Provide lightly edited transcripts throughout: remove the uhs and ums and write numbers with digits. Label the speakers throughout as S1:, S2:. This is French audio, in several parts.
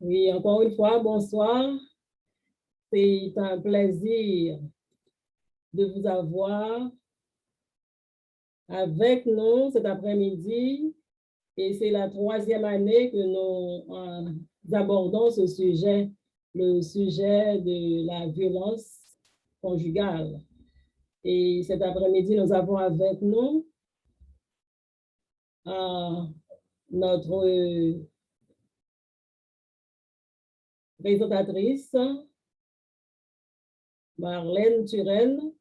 S1: Oui, encore une fois, bonsoir. C'est un plaisir de vous avoir avec nous cet après-midi. Et c'est la troisième année que nous abordons ce sujet, le sujet de la violence conjugale. Et cet après-midi, nous avons avec nous notre présentatrice, Marlène Turenne,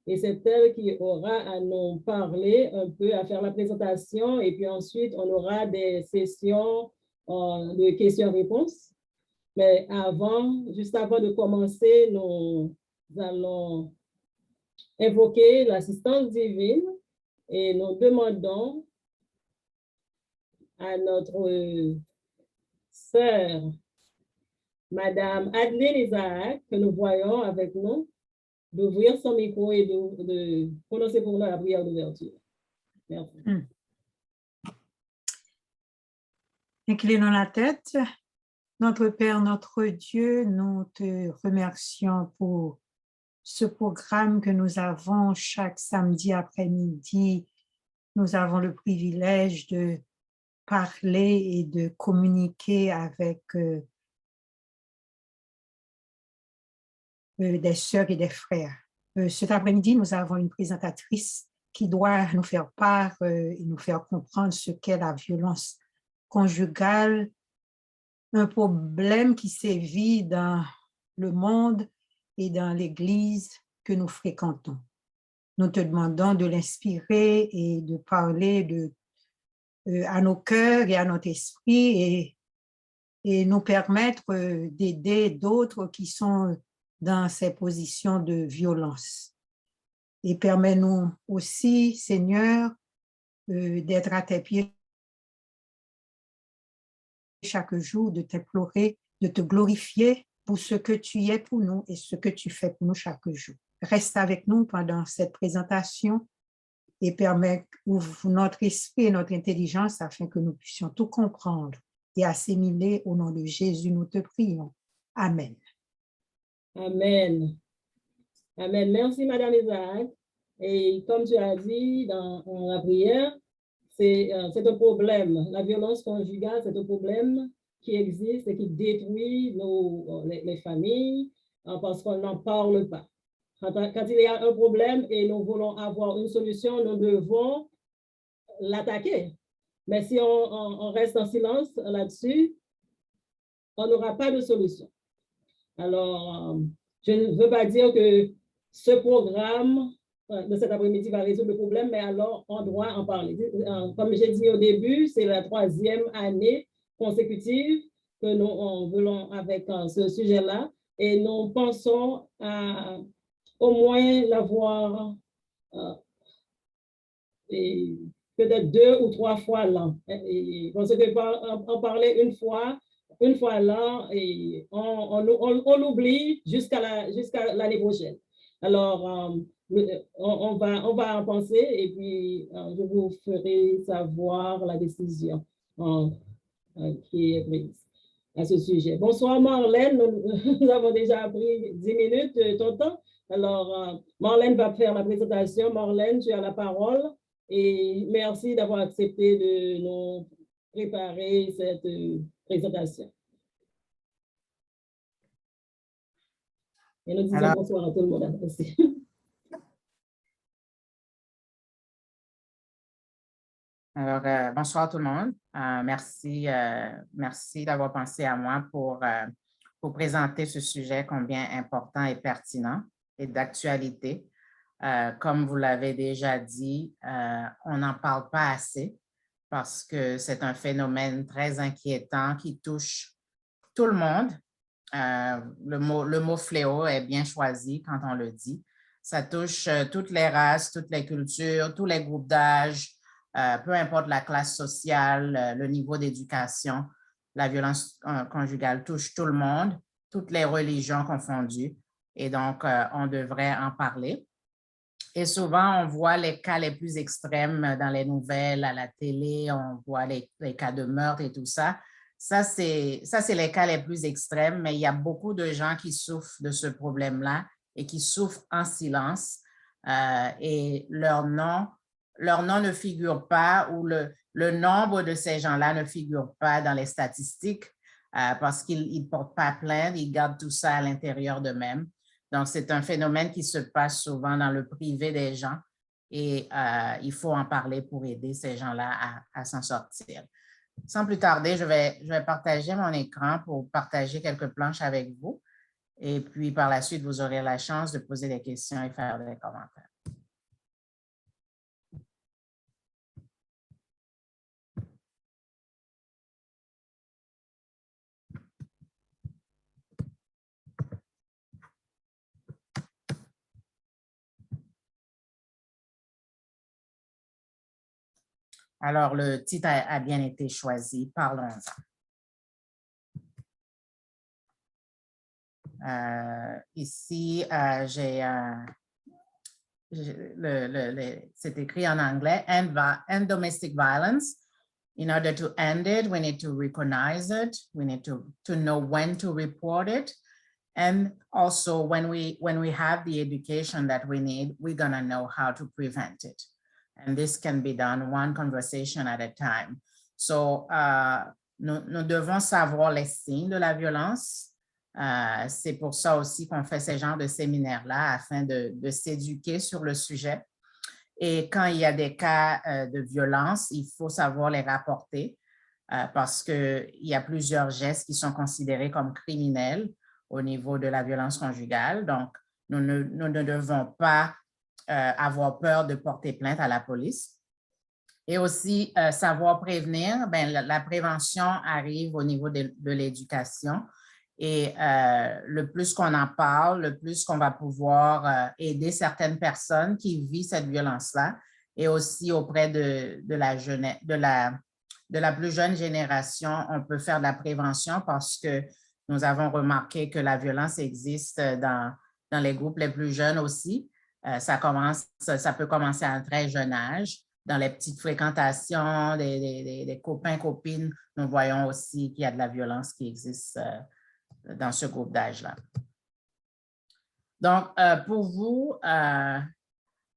S1: et c'est elle qui aura à nous parler un peu, à faire la présentation, et puis ensuite, on aura des sessions de questions-réponses. Mais juste avant de commencer, nous allons invoquer l'assistance divine et nous demandons à notre sœur, Madame Adeline Isaac, que nous voyons avec nous, d'ouvrir son micro et de prononcer pour nous la prière d'ouverture. Merci.
S2: Inclinons la tête. Notre Père, notre Dieu, nous te remercions pour ce programme que nous avons chaque samedi après-midi. Nous avons le privilège de parler et de communiquer avec des sœurs et des frères. Cet après-midi, nous avons une présentatrice qui doit nous faire part et nous faire comprendre ce qu'est la violence conjugale, un problème qui sévit dans le monde et dans l'Église que nous fréquentons. Nous te demandons de l'inspirer et de parler à nos cœurs et à notre esprit et nous permettre d'aider d'autres qui sont dans ces positions de violence. Et permets-nous aussi, Seigneur, d'être à tes pieds chaque jour, de t'implorer, de te glorifier pour ce que tu es pour nous et ce que tu fais pour nous chaque jour. Reste avec nous pendant cette présentation et permets, ouvre notre esprit et notre intelligence afin que nous puissions tout comprendre et assimiler. Au nom de Jésus, nous te prions. Amen.
S1: Amen. Amen. Merci, Madame Isaac. Et comme tu as dit dans la prière, c'est un problème. La violence conjugale, c'est un problème qui existe et qui détruit les familles parce qu'on n'en parle pas. Quand il y a un problème et nous voulons avoir une solution, nous devons l'attaquer. Mais si on reste en silence là-dessus, on n'aura pas de solution. Alors, je ne veux pas dire que ce programme de cet après-midi va résoudre le problème, mais alors on doit en parler. Comme j'ai dit au début, c'est la troisième année consécutive que nous voulons avec ce sujet-là et nous pensons à au moins l'avoir peut-être 2 ou 3 fois là. Parce que en parler une fois là, et on l'oublie jusqu'à l'année prochaine. Alors, on va en penser et puis je vous ferai savoir la décision qui est prise à ce sujet. Bonsoir Marlène, nous avons déjà pris 10 minutes de ton temps. Alors, Marlène va faire la présentation. Marlène, tu as la parole et merci d'avoir accepté de nous préparer cette présentation. Et nous disons bonsoir à tout le monde aussi.
S3: Alors, bonsoir tout le monde. Merci d'avoir pensé à moi pour présenter ce sujet combien important et pertinent et d'actualité. Comme vous l'avez déjà dit, on n'en parle pas assez parce que c'est un phénomène très inquiétant qui touche tout le monde. Le mot fléau est bien choisi quand on le dit. Ça touche toutes les races, toutes les cultures, tous les groupes d'âge, peu importe la classe sociale, le niveau d'éducation. La violence conjugale touche tout le monde, toutes les religions confondues. Et donc, on devrait en parler. Et souvent, on voit les cas les plus extrêmes dans les nouvelles, à la télé, on voit les cas de meurtre et tout ça. Ça, c'est les cas les plus extrêmes, mais il y a beaucoup de gens qui souffrent de ce problème-là et qui souffrent en silence et leur nom ne figure pas ou le nombre de ces gens-là ne figure pas dans les statistiques parce qu'ils ne portent pas plainte, ils gardent tout ça à l'intérieur d'eux-mêmes. Donc, c'est un phénomène qui se passe souvent dans le privé des gens et il faut en parler pour aider ces gens-là à s'en sortir. Sans plus tarder, je vais partager mon écran pour partager quelques planches avec vous. Et puis, par la suite, vous aurez la chance de poser des questions et faire des commentaires. Alors, le titre a bien été choisi. Parlons-en. Ici, c'est écrit en anglais, end domestic violence. In order to end it, we need to recognize it. We need to know when to report it. And also when we have the education that we need, we're gonna know how to prevent it. And this can be done one conversation at a time. So, nous devons savoir les signes de la violence. C'est pour ça aussi qu'on fait ce genre de séminaire-là afin de s'éduquer sur le sujet. Et quand il y a des cas de violence, il faut savoir les rapporter parce qu'il y a plusieurs gestes qui sont considérés comme criminels au niveau de la violence conjugale. Donc, nous ne devons pas avoir peur de porter plainte à la police. Et aussi, savoir prévenir, la prévention arrive au niveau de l'éducation. Et le plus qu'on en parle, le plus qu'on va pouvoir aider certaines personnes qui vivent cette violence-là et aussi auprès de la plus jeune génération, on peut faire de la prévention parce que nous avons remarqué que la violence existe dans les groupes les plus jeunes aussi. Ça peut commencer à un très jeune âge. Dans les petites fréquentations des copains, copines, nous voyons aussi qu'il y a de la violence qui existe dans ce groupe d'âge-là. Donc, pour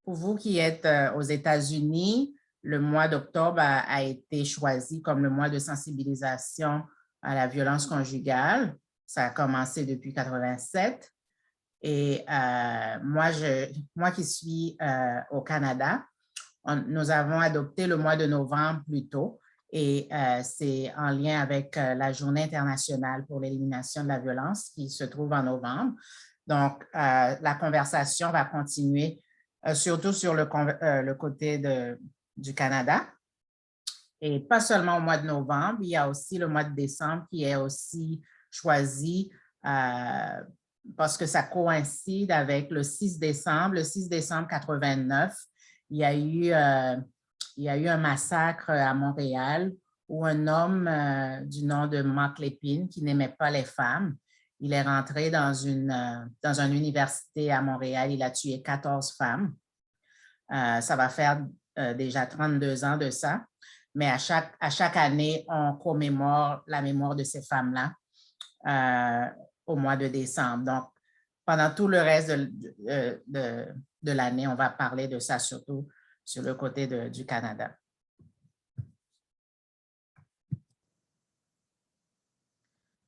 S3: vous qui êtes aux États-Unis, le mois d'octobre a été choisi comme le mois de sensibilisation à la violence conjugale. Ça a commencé depuis 1987. Et moi qui suis au Canada, nous avons adopté le mois de novembre plus tôt. Et c'est en lien avec la Journée internationale pour l'élimination de la violence qui se trouve en novembre. Donc, la conversation va continuer surtout sur le côté du Canada. Et pas seulement au mois de novembre, il y a aussi le mois de décembre qui est aussi choisi parce que ça coïncide avec le 6 décembre. Le 6 décembre 89, il y a eu un massacre à Montréal où un homme du nom de Mark Lépine, qui n'aimait pas les femmes, il est rentré dans une université à Montréal, il a tué 14 femmes. Ça va faire déjà 32 ans de ça, mais à chaque année, on commémore la mémoire de ces femmes-là au mois de décembre. Donc, pendant tout le reste de l'année, on va parler de ça surtout sur le côté du Canada.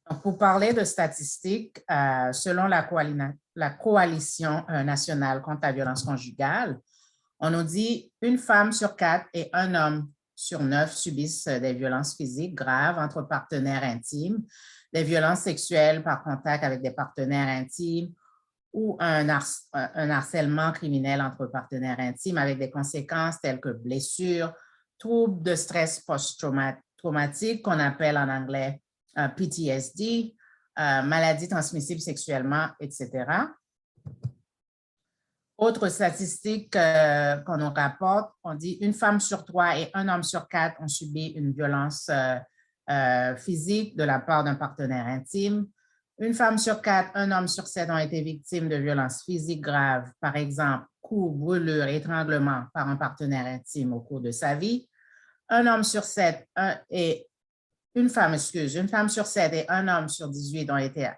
S3: Donc, pour parler de statistiques, selon la Coalition nationale contre la violence conjugale, on nous dit une femme sur 4 et un homme sur 9 subissent des violences physiques graves entre partenaires intimes, des violences sexuelles par contact avec des partenaires intimes ou un harcèlement criminel entre partenaires intimes avec des conséquences telles que blessures, troubles de stress post-traumatique qu'on appelle en anglais PTSD, maladies transmissibles sexuellement, etc. Autre statistique qu'on nous rapporte, on dit une femme sur 3 et un homme sur 4 ont subi une violence physique de la part d'un partenaire intime. Une femme sur 4, un homme sur 7 ont été victimes de violences physiques graves, par exemple, coups, brûlures, étranglements par un partenaire intime au cours de sa vie. Un homme sur 7 et une femme sur 7 et un homme sur 18 ont été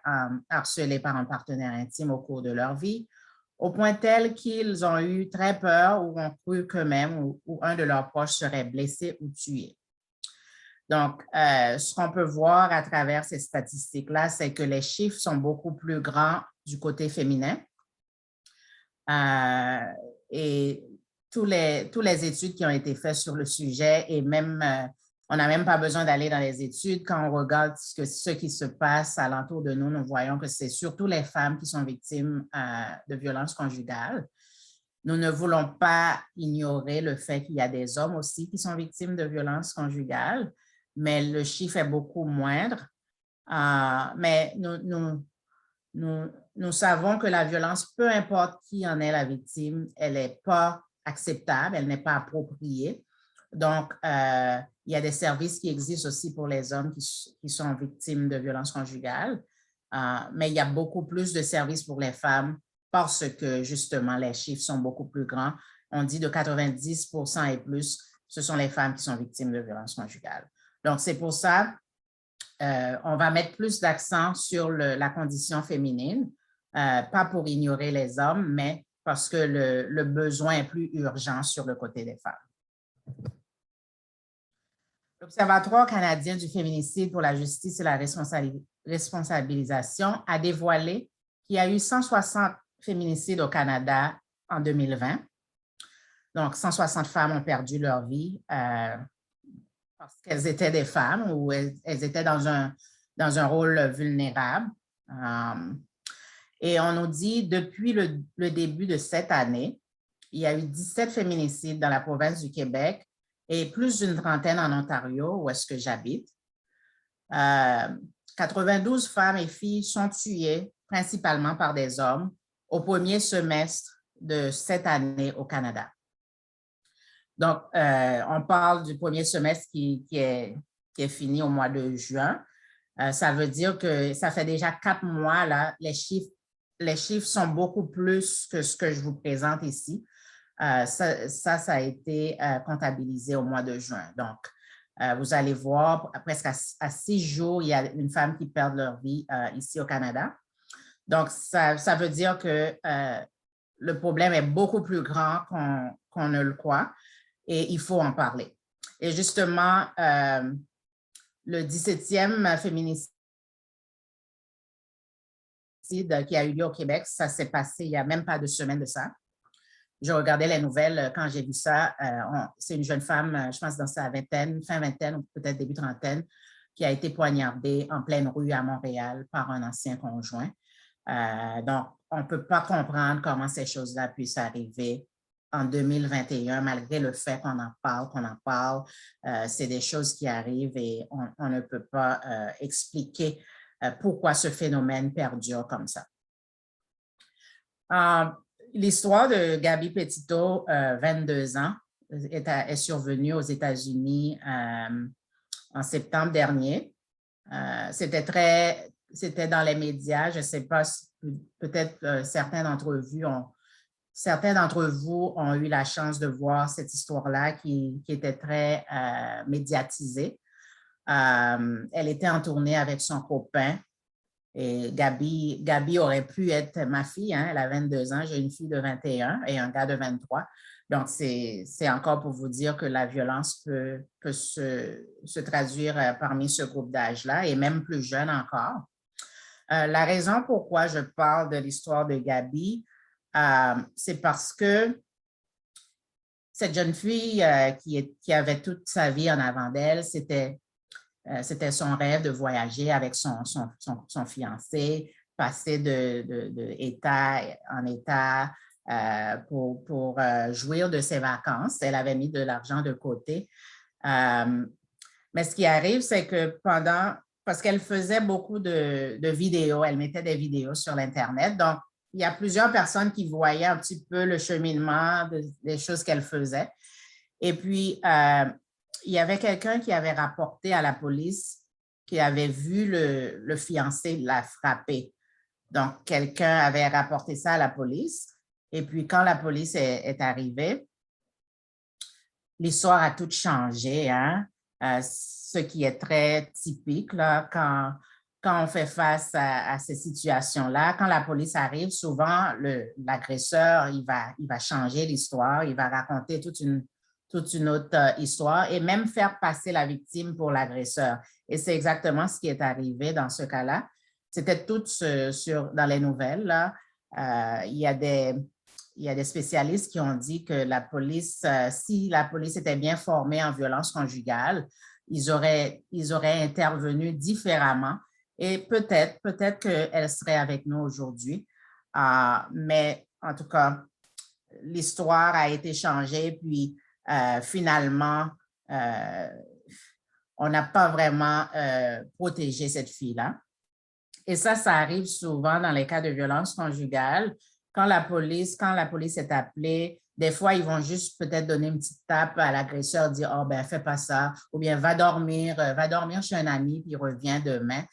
S3: harcelés par un partenaire intime au cours de leur vie, au point tel qu'ils ont eu très peur ou ont cru qu'eux-mêmes ou un de leurs proches serait blessé ou tué. Donc, ce qu'on peut voir à travers ces statistiques-là, c'est que les chiffres sont beaucoup plus grands du côté féminin. Et tous les études qui ont été faites sur le sujet, et même, on n'a même pas besoin d'aller dans les études. Quand on regarde ce qui se passe alentour de nous, nous voyons que c'est surtout les femmes qui sont victimes de violences conjugales. Nous ne voulons pas ignorer le fait qu'il y a des hommes aussi qui sont victimes de violences conjugales, mais le chiffre est beaucoup moindre. Mais nous savons que la violence, peu importe qui en est la victime, elle n'est pas acceptable, elle n'est pas appropriée. Donc, il y a des services qui existent aussi pour les hommes qui sont victimes de violences conjugales, mais il y a beaucoup plus de services pour les femmes parce que, justement, les chiffres sont beaucoup plus grands. On dit de 90% et plus, ce sont les femmes qui sont victimes de violences conjugales. Donc, c'est pour ça on va mettre plus d'accent sur la condition féminine, pas pour ignorer les hommes, mais parce que le besoin est plus urgent sur le côté des femmes. L'Observatoire canadien du féminicide pour la justice et la responsabilisation a dévoilé qu'il y a eu 160 féminicides au Canada en 2020. Donc, 160 femmes ont perdu leur vie parce qu'elles étaient des femmes ou elles étaient dans un rôle vulnérable. Et on nous dit, depuis le début de cette année, il y a eu 17 féminicides dans la province du Québec et plus d'une trentaine en Ontario, où est-ce que j'habite. 92 femmes et filles sont tuées principalement par des hommes au premier semestre de cette année au Canada. Donc, on parle du premier semestre qui est fini au mois de juin. Ça veut dire que ça fait déjà 4 mois, là, les chiffres sont beaucoup plus que ce que je vous présente ici. Ça a été comptabilisé au mois de juin. Donc, vous allez voir, presque à 6 jours, il y a une femme qui perd leur vie ici au Canada. Donc, ça veut dire que le problème est beaucoup plus grand qu'on ne le croit. Et il faut en parler. Et justement, le 17e féminicide qui a eu lieu au Québec, ça s'est passé il n'y a même pas 2 semaines de ça. Je regardais les nouvelles quand j'ai vu ça. C'est une jeune femme, je pense dans sa vingtaine, fin vingtaine ou peut-être début trentaine, qui a été poignardée en pleine rue à Montréal par un ancien conjoint. Donc, on ne peut pas comprendre comment ces choses-là puissent arriver en 2021, malgré le fait qu'on en parle, c'est des choses qui arrivent et on ne peut pas expliquer pourquoi ce phénomène perdure comme ça. L'histoire de Gabby Petito, 22 ans, est survenue aux États-Unis en septembre dernier. C'était dans les médias, je ne sais pas, peut-être certains d'entre vous ont eu la chance de voir cette histoire-là qui était très médiatisée. Elle était en tournée avec son copain et Gabby aurait pu être ma fille, hein, elle a 22 ans, j'ai une fille de 21 et un gars de 23. Donc, c'est encore pour vous dire que la violence peut se traduire parmi ce groupe d'âge-là et même plus jeune encore. La raison pourquoi je parle de l'histoire de Gabby, c'est parce que cette jeune fille qui avait toute sa vie en avant d'elle, c'était son rêve de voyager avec son fiancé, passer d'État en État pour jouir de ses vacances. Elle avait mis de l'argent de côté. Mais ce qui arrive, c'est que parce qu'elle faisait beaucoup de vidéos, elle mettait des vidéos sur l'Internet, donc il y a plusieurs personnes qui voyaient un petit peu le cheminement des choses qu'elle faisait. Et puis, il y avait quelqu'un qui avait rapporté à la police qui avait vu le fiancé la frapper. Donc, quelqu'un avait rapporté ça à la police. Et puis, quand la police est arrivée, l'histoire a tout changé, hein? ce qui est très typique là, quand on fait face à ces situations-là. Quand la police arrive, souvent, l'agresseur, il va changer l'histoire, il va raconter toute une autre histoire et même faire passer la victime pour l'agresseur. Et c'est exactement ce qui est arrivé dans ce cas-là. C'était tout dans les nouvelles. Là. Il y a des spécialistes qui ont dit que la police, si la police était bien formée en violence conjugale, ils auraient intervenu différemment et peut-être qu'elle serait avec nous aujourd'hui. Mais en tout cas, l'histoire a été changée, puis finalement, on n'a pas vraiment protégé cette fille-là. Et ça arrive souvent dans les cas de violence conjugale. Quand la police est appelée, des fois, ils vont juste peut-être donner une petite tape à l'agresseur, dire « Oh, ben, fais pas ça » ou bien « Va dormir chez un ami, puis reviens demain ».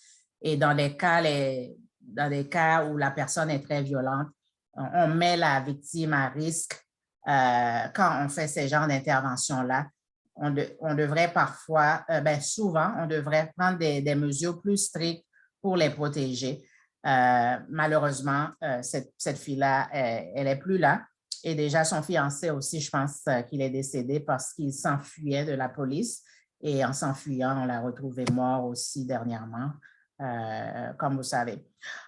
S3: Et dans les cas où la personne est très violente, on met la victime à risque quand on fait ces genres d'interventions-là. On devrait parfois, souvent, on devrait prendre des mesures plus strictes pour les protéger. Malheureusement, cette fille-là, elle n'est plus là. Et déjà, son fiancé aussi, je pense qu'il est décédé parce qu'il s'enfuyait de la police. Et en s'enfuyant, on l'a retrouvé mort aussi dernièrement, comme vous savez.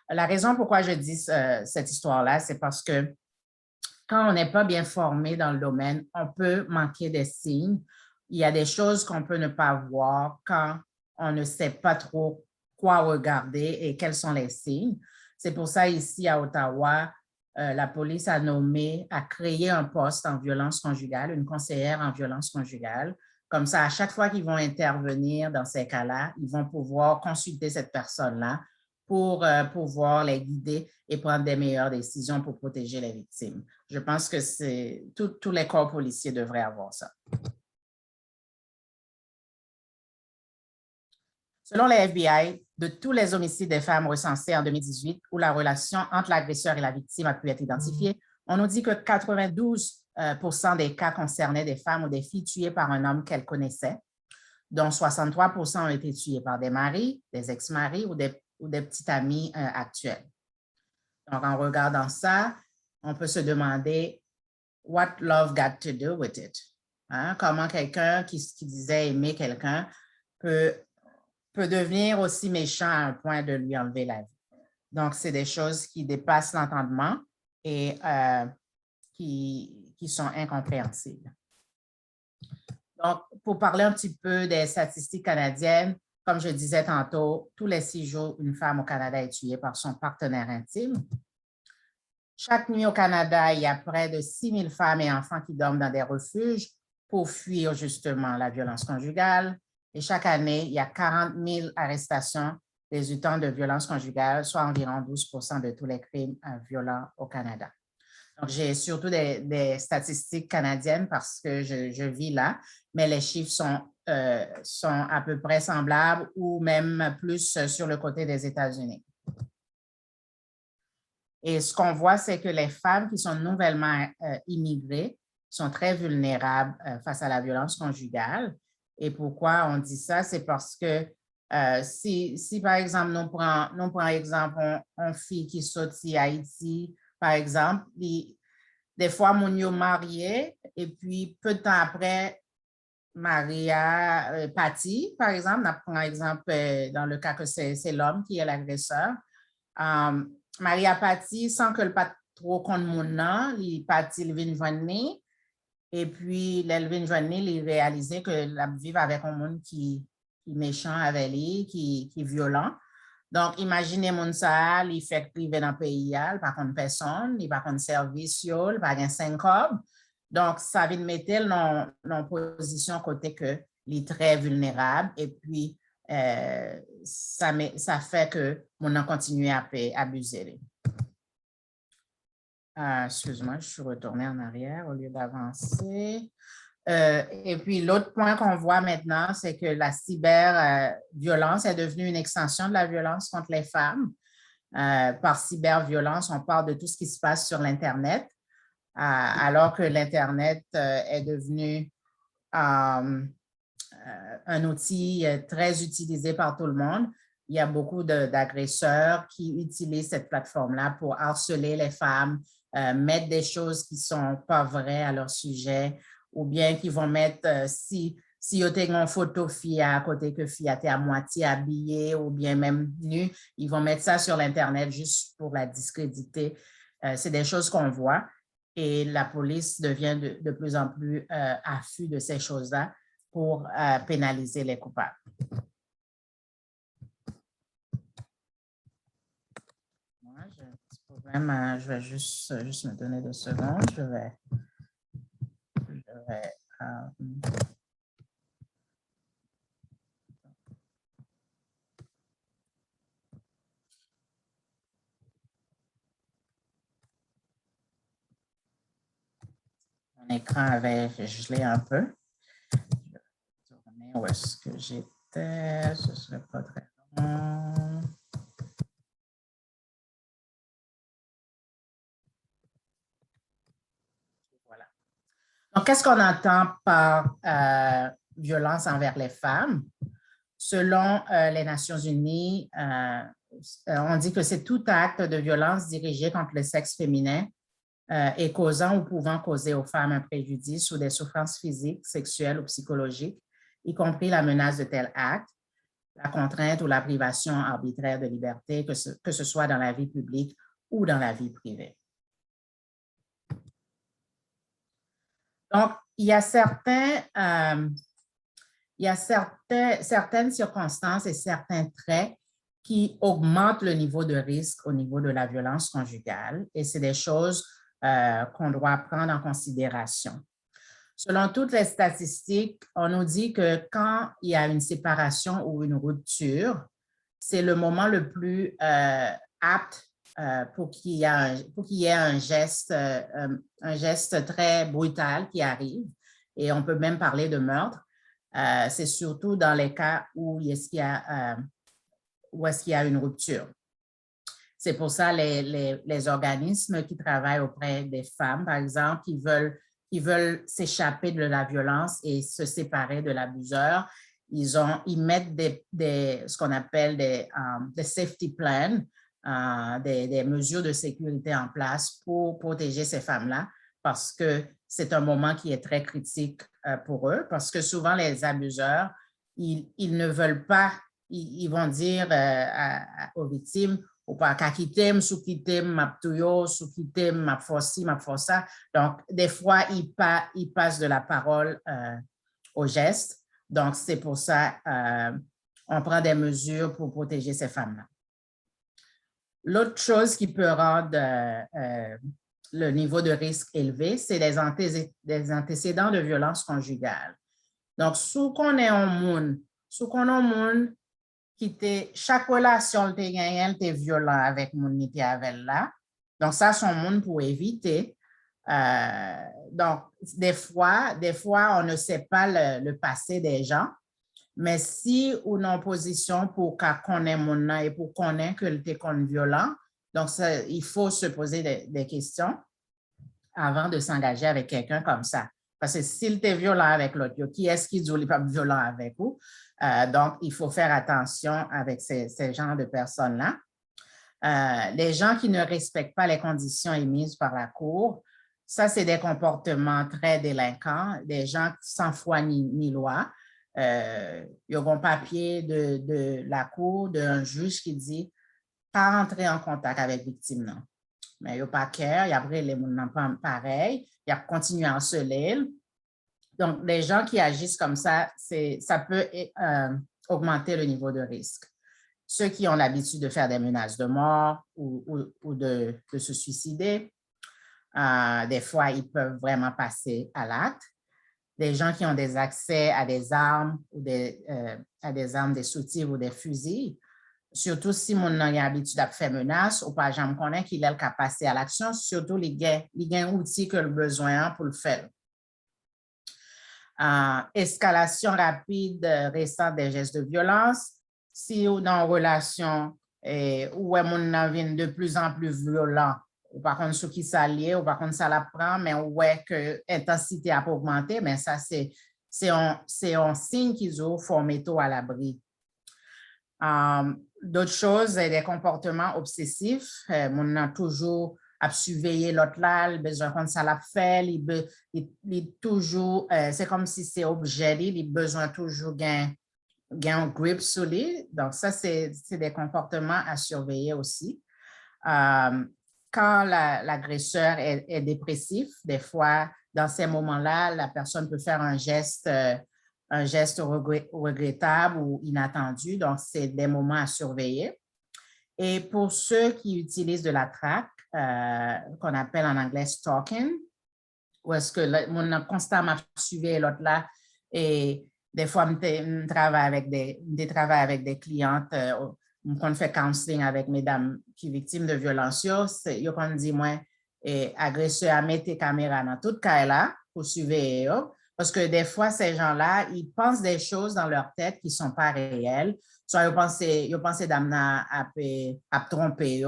S3: La raison pourquoi je dis cette histoire-là, c'est parce que quand on n'est pas bien formé dans le domaine, on peut manquer des signes. Il y a des choses qu'on peut ne pas voir quand on ne sait pas trop quoi regarder et quels sont les signes. C'est pour ça, ici à Ottawa, la police a créé un poste en violence conjugale, une conseillère en violence conjugale. Comme ça, à chaque fois qu'ils vont intervenir dans ces cas-là, ils vont pouvoir consulter cette personne-là pour pouvoir les guider et prendre des meilleures décisions pour protéger les victimes. Je pense que tous les corps policiers devraient avoir ça. Selon les FBI, de tous les homicides des femmes recensés en 2018 où la relation entre l'agresseur et la victime a pu être identifiée, on nous dit que 92% des cas concernaient des femmes ou des filles tuées par un homme qu'elles connaissaient, dont 63% ont été tuées par des maris, des ex-maris ou des petits amis actuels. Donc, en regardant ça, on peut se demander « What love got to do with it? » Comment quelqu'un qui disait aimer quelqu'un peut devenir aussi méchant à un point de lui enlever la vie. Donc, c'est des choses qui dépassent l'entendement et qui sont incompréhensibles. Donc, pour parler un petit peu des statistiques canadiennes, comme je disais tantôt, tous les 6 jours, une femme au Canada est tuée par son partenaire intime. Chaque nuit au Canada, il y a près de 6 000 femmes et enfants qui dorment dans des refuges pour fuir justement la violence conjugale. Et chaque année, il y a 40 000 arrestations résultant de violences conjugales, soit environ 12% de tous les crimes violents au Canada. Donc, j'ai surtout des statistiques canadiennes parce que je vis là, mais les chiffres sont à peu près semblables ou même plus sur le côté des États-Unis. Et ce qu'on voit, c'est que les femmes qui sont nouvellement immigrées sont très vulnérables face à la violence conjugale. Et pourquoi on dit ça? C'est parce que si par exemple, nous prenons exemple une fille qui saute à Haïti, par exemple, des fois, mon yo marié, et puis peu de temps après, Maria Patti, par exemple, on prend exemple dans le cas que c'est l'homme qui est l'agresseur. Maria Patti, sans que le pas trop compte mon nom, il Patti, il vient joindre. Et puis, l'Elvin Joanney, il réalisait que la vivre avec un monde qui est méchant avec lui, qui est violent. Donc, imaginez mon ça, il fait privé dans le pays, il pas contre personne, il pas contre service, il pas de 5 cob. Donc, ça vient de mettre dans position côté que il est très vulnérable et puis ça fait que mon a continué à abuser. Excuse-moi, je suis retournée en arrière au lieu d'avancer. Et puis, l'autre point qu'on voit maintenant, c'est que la cyberviolence est devenue une extension de la violence contre les femmes. Par cyberviolence, on parle de tout ce qui se passe sur l'Internet, alors que l'Internet est devenu un outil très utilisé par tout le monde. Il y a beaucoup d'agresseurs qui utilisent cette plateforme-là pour harceler les femmes, mettre des choses qui ne sont pas vraies à leur sujet, ou bien qui vont mettre, si vous avez une photo fille à côté que fille était à moitié habillée ou bien même nue, ils vont mettre ça sur l'Internet juste pour la discréditer. C'est des choses qu'on voit et la police devient de plus en plus affût de ces choses-là pour pénaliser les coupables. Moi, j'ai un petit problème, je vais juste me donner 2 secondes. Je vais mon écran avait gelé un peu. Je vais tourner où est-ce que j'étais. Ce ne serait pas très long. Voilà. Donc, qu'est-ce qu'on entend par violence envers les femmes? Selon les Nations unies, on dit que c'est tout acte de violence dirigé contre le sexe féminin et causant ou pouvant causer aux femmes un préjudice ou des souffrances physiques, sexuelles ou psychologiques, y compris la menace de tel acte, la contrainte ou la privation arbitraire de liberté, que ce soit dans la vie publique ou dans la vie privée. Donc, il y a certaines circonstances et certains traits qui augmentent le niveau de risque au niveau de la violence conjugale et c'est des choses qu'on doit prendre en considération. Selon toutes les statistiques, on nous dit que quand il y a une séparation ou une rupture, c'est le moment le plus apte pour qu'il y ait un geste très brutal qui arrive et on peut même parler de meurtre. C'est surtout dans les cas où est-ce qu'il y a une rupture. C'est pour ça les organismes qui travaillent auprès des femmes, par exemple, qui veulent s'échapper de la violence et se séparer de l'abuseur, ils mettent ce qu'on appelle des safety plans, des mesures de sécurité en place pour protéger ces femmes-là, parce que c'est un moment qui est très critique pour eux, parce que souvent les abuseurs, ils ne veulent pas, ils vont dire aux victimes, ou pas qu'à quitter, sous quitter, m'a touyo, sous quitter, m'a forci, m'a força. Donc, des fois, ils passent de la parole au geste. Donc, c'est pour ça on prend des mesures pour protéger ces femmes-là. L'autre chose qui peut rendre le niveau de risque élevé, c'est les antécédents de violence conjugale. Donc, sous qu'on est en monde, chaque relation est violent avec mon qui avec là. Donc, ça, son monde pour éviter. Donc, des fois, on ne sait pas le passé des gens, mais si on est en position pour connaître mon et pour connaître que le est violent, donc ça, il faut se poser des questions avant de s'engager avec quelqu'un comme ça. Parce que s'il est violent avec l'autre, qui est-ce qui dit pas violent avec vous? Donc, il faut faire attention avec ces genres de personnes-là. Les gens qui ne respectent pas les conditions émises par la Cour, ça, c'est des comportements très délinquants, des gens sans foi ni loi. Ils ont un papier de la Cour, d'un juge qui dit « pas entrer en contact avec victime, non ». Mais il n'y a pas care, il y a après les gens n'ont pas pareil, il y a continué à harceler. Donc, les gens qui agissent comme ça peut augmenter le niveau de risque. Ceux qui ont l'habitude de faire des menaces de mort ou de se suicider, des fois, ils peuvent vraiment passer à l'acte. Des gens qui ont des accès à des armes ou à des armes destructives ou des fusils, surtout si mon a l'habitude de faire menace ou pas, j'en connais qu'il est qu'à passer à l'action, surtout les outils que le besoin pour le faire. Escalation rapide récente des gestes de violence. Si on est en relation où mon vient de plus en plus violent, ou par contre, ce qui s'allie, ou par contre, ça l'apprend, mais ouais que l'intensité a augmenté, mais ça, c'est un signe qu'ils ont formé tôt à l'abri. D'autres choses, des comportements obsessifs. On a toujours à surveiller l'autre là, il a besoin qu'on ça l'a fait, il toujours, c'est comme si c'est objet, il a besoin toujours d'un grip sur lui. Donc, ça, c'est des comportements à surveiller aussi. Quand l'agresseur est dépressif, des fois, dans ces moments-là, la personne peut faire un geste regrettable ou inattendu. Donc, c'est des moments à surveiller. Et pour ceux qui utilisent de la traque, qu'on appelle en anglais stalking, où est-ce que mon a constamment suivi l'autre là, et des fois, je travaille avec des clientes, on fait counseling avec mesdames qui sont victimes de violences, ils me disent, moi, agresseur, mettez tes caméras dans toute cas là pour surveiller. Parce que des fois, ces gens-là, ils pensent des choses dans leur tête qui ne sont pas réelles. Soit ils pensent d'amener à tromper.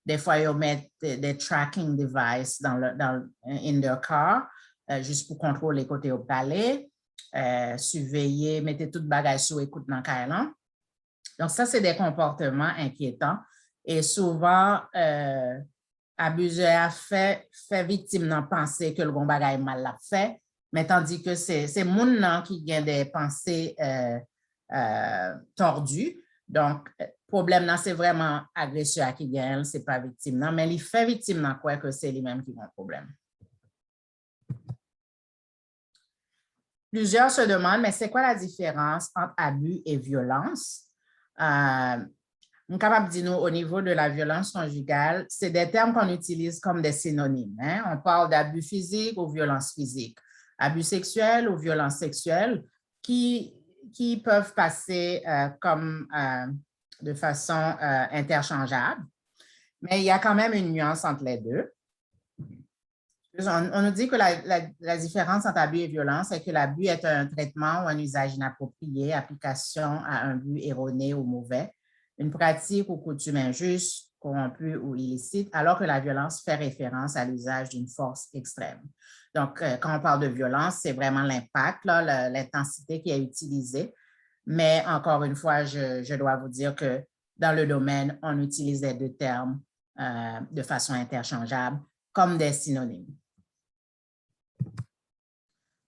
S3: Des fois, ils mettent des tracking devices in their car, juste pour contrôler les côtés au palais, surveiller, mettez toute bagage sous écoute dans le là. Donc, ça, c'est des comportements inquiétants. Et souvent, abuseur fait victime d'en penser que le bon bagage mal l'a fait, mais tandis que c'est moun qui a des pensées tordues. Donc, problème là, c'est vraiment agresseur qui gagne, c'est pas victime. Non, mais il fait victime dans quoi que c'est lui-même qui a un problème. Plusieurs se demandent, mais c'est quoi la différence entre abus et violence? On est capable de dire, au niveau de la violence conjugale, c'est des termes qu'on utilise comme des synonymes. Hein? On parle d'abus physique ou violence physique, abus sexuel ou violence sexuelle, qui peuvent passer comme de façon interchangeable. Mais il y a quand même une nuance entre les deux. On nous dit que la différence entre abus et violence, c'est que l'abus est un traitement ou un usage inapproprié, application à un but erroné ou mauvais, une pratique ou coutume injuste, corrompue ou illicite, alors que la violence fait référence à l'usage d'une force extrême. Donc, quand on parle de violence, c'est vraiment l'impact, l'intensité qui est utilisée. Mais encore une fois, je dois vous dire que dans le domaine, on utilise les deux termes de façon interchangeable comme des synonymes.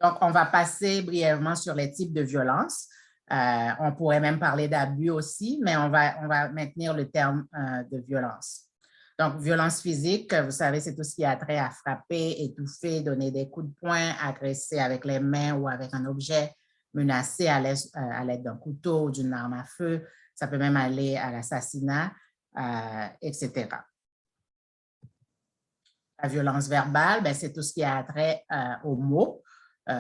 S3: Donc, on va passer brièvement sur les types de violences. On pourrait même parler d'abus aussi, mais on va maintenir le terme de violence. Donc, violence physique, vous savez, c'est tout ce qui a trait à frapper, étouffer, donner des coups de poing, agresser avec les mains ou avec un objet, menacer à l'aide d'un couteau ou d'une arme à feu. Ça peut même aller à l'assassinat, etc. La violence verbale, c'est tout ce qui a trait aux mots.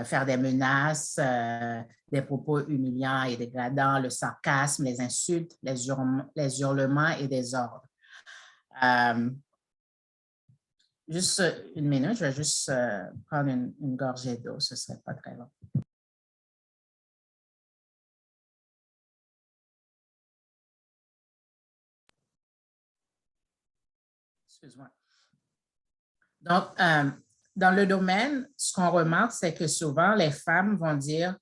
S3: Faire des menaces, des propos humiliants et dégradants, le sarcasme, les insultes, les hurlements et des ordres. Juste une minute, je vais juste prendre une gorgée d'eau, ce ne serait pas très long. Excuse-moi. Donc, dans le domaine, ce qu'on remarque, c'est que souvent, les femmes vont dire,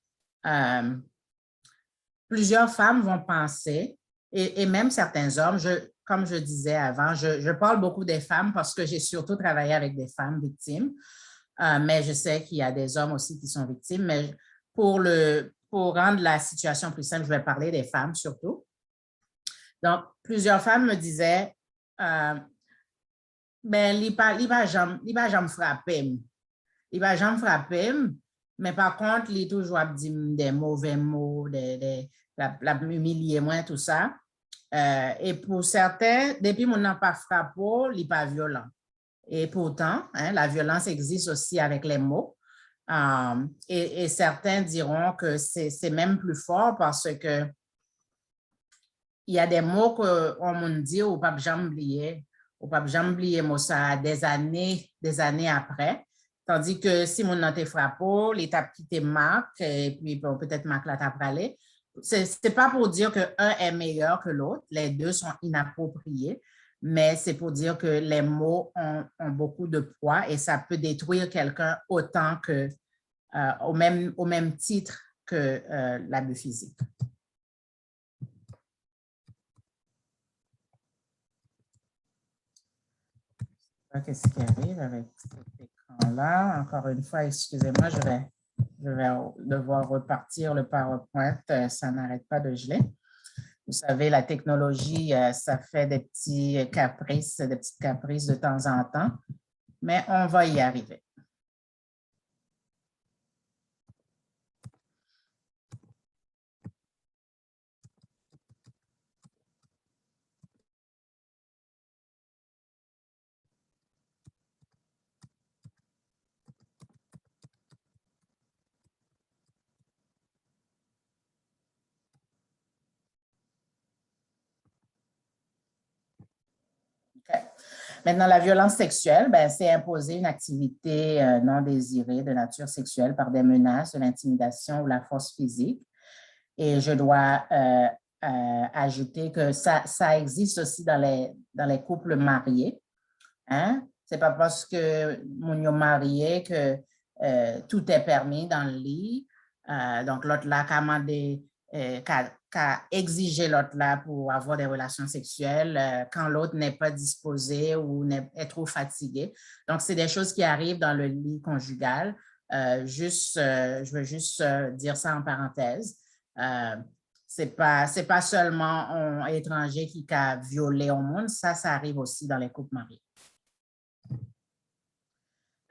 S3: plusieurs femmes vont penser, et même certains hommes, comme je disais avant, je parle beaucoup des femmes parce que j'ai surtout travaillé avec des femmes victimes, mais je sais qu'il y a des hommes aussi qui sont victimes, mais pour rendre la situation plus simple, je vais parler des femmes surtout. Donc, plusieurs femmes me disaient, il va jamais frapper. Il va jamais frapper, mais par contre, il toujours dit des mauvais mots, la humilier moins, tout ça. Et pour certains, depuis qu'on n'a pas frappé, il n'est pas violent. Et pourtant, la violence existe aussi avec les mots. Et certains diront que c'est même plus fort parce que il y a des mots qu'on me dit ou pas jamais oublier. Ou pas jamais oublier ça des années après. Tandis que si mon n'a frappé, l'étape qui te marque, et puis peut-être marque la tape aller, c'est pas pour dire qu'un est meilleur que l'autre, les deux sont inappropriés, mais c'est pour dire que les mots ont beaucoup de poids et ça peut détruire quelqu'un autant que au même titre que l'abus physique. Qu'est-ce qui arrive avec cet écran-là? Encore une fois, excusez-moi, je vais devoir repartir le PowerPoint. Ça n'arrête pas de geler. Vous savez, la technologie, ça fait des petites caprices de temps en temps, mais on va y arriver. Okay. Maintenant, la violence sexuelle, c'est imposer une activité non désirée de nature sexuelle par des menaces, de l'intimidation ou la force physique. Et je dois ajouter que ça existe aussi dans les couples mariés. Hein? Ce n'est pas parce que mon est marié que tout est permis dans le lit. Donc, l'autre là, qu'à exiger l'autre là pour avoir des relations sexuelles quand l'autre n'est pas disposé ou est trop fatigué. Donc, c'est des choses qui arrivent dans le lit conjugal. Je veux juste dire ça en parenthèse. C'est pas seulement un étranger qui a violé au monde, ça arrive aussi dans les couples mariés.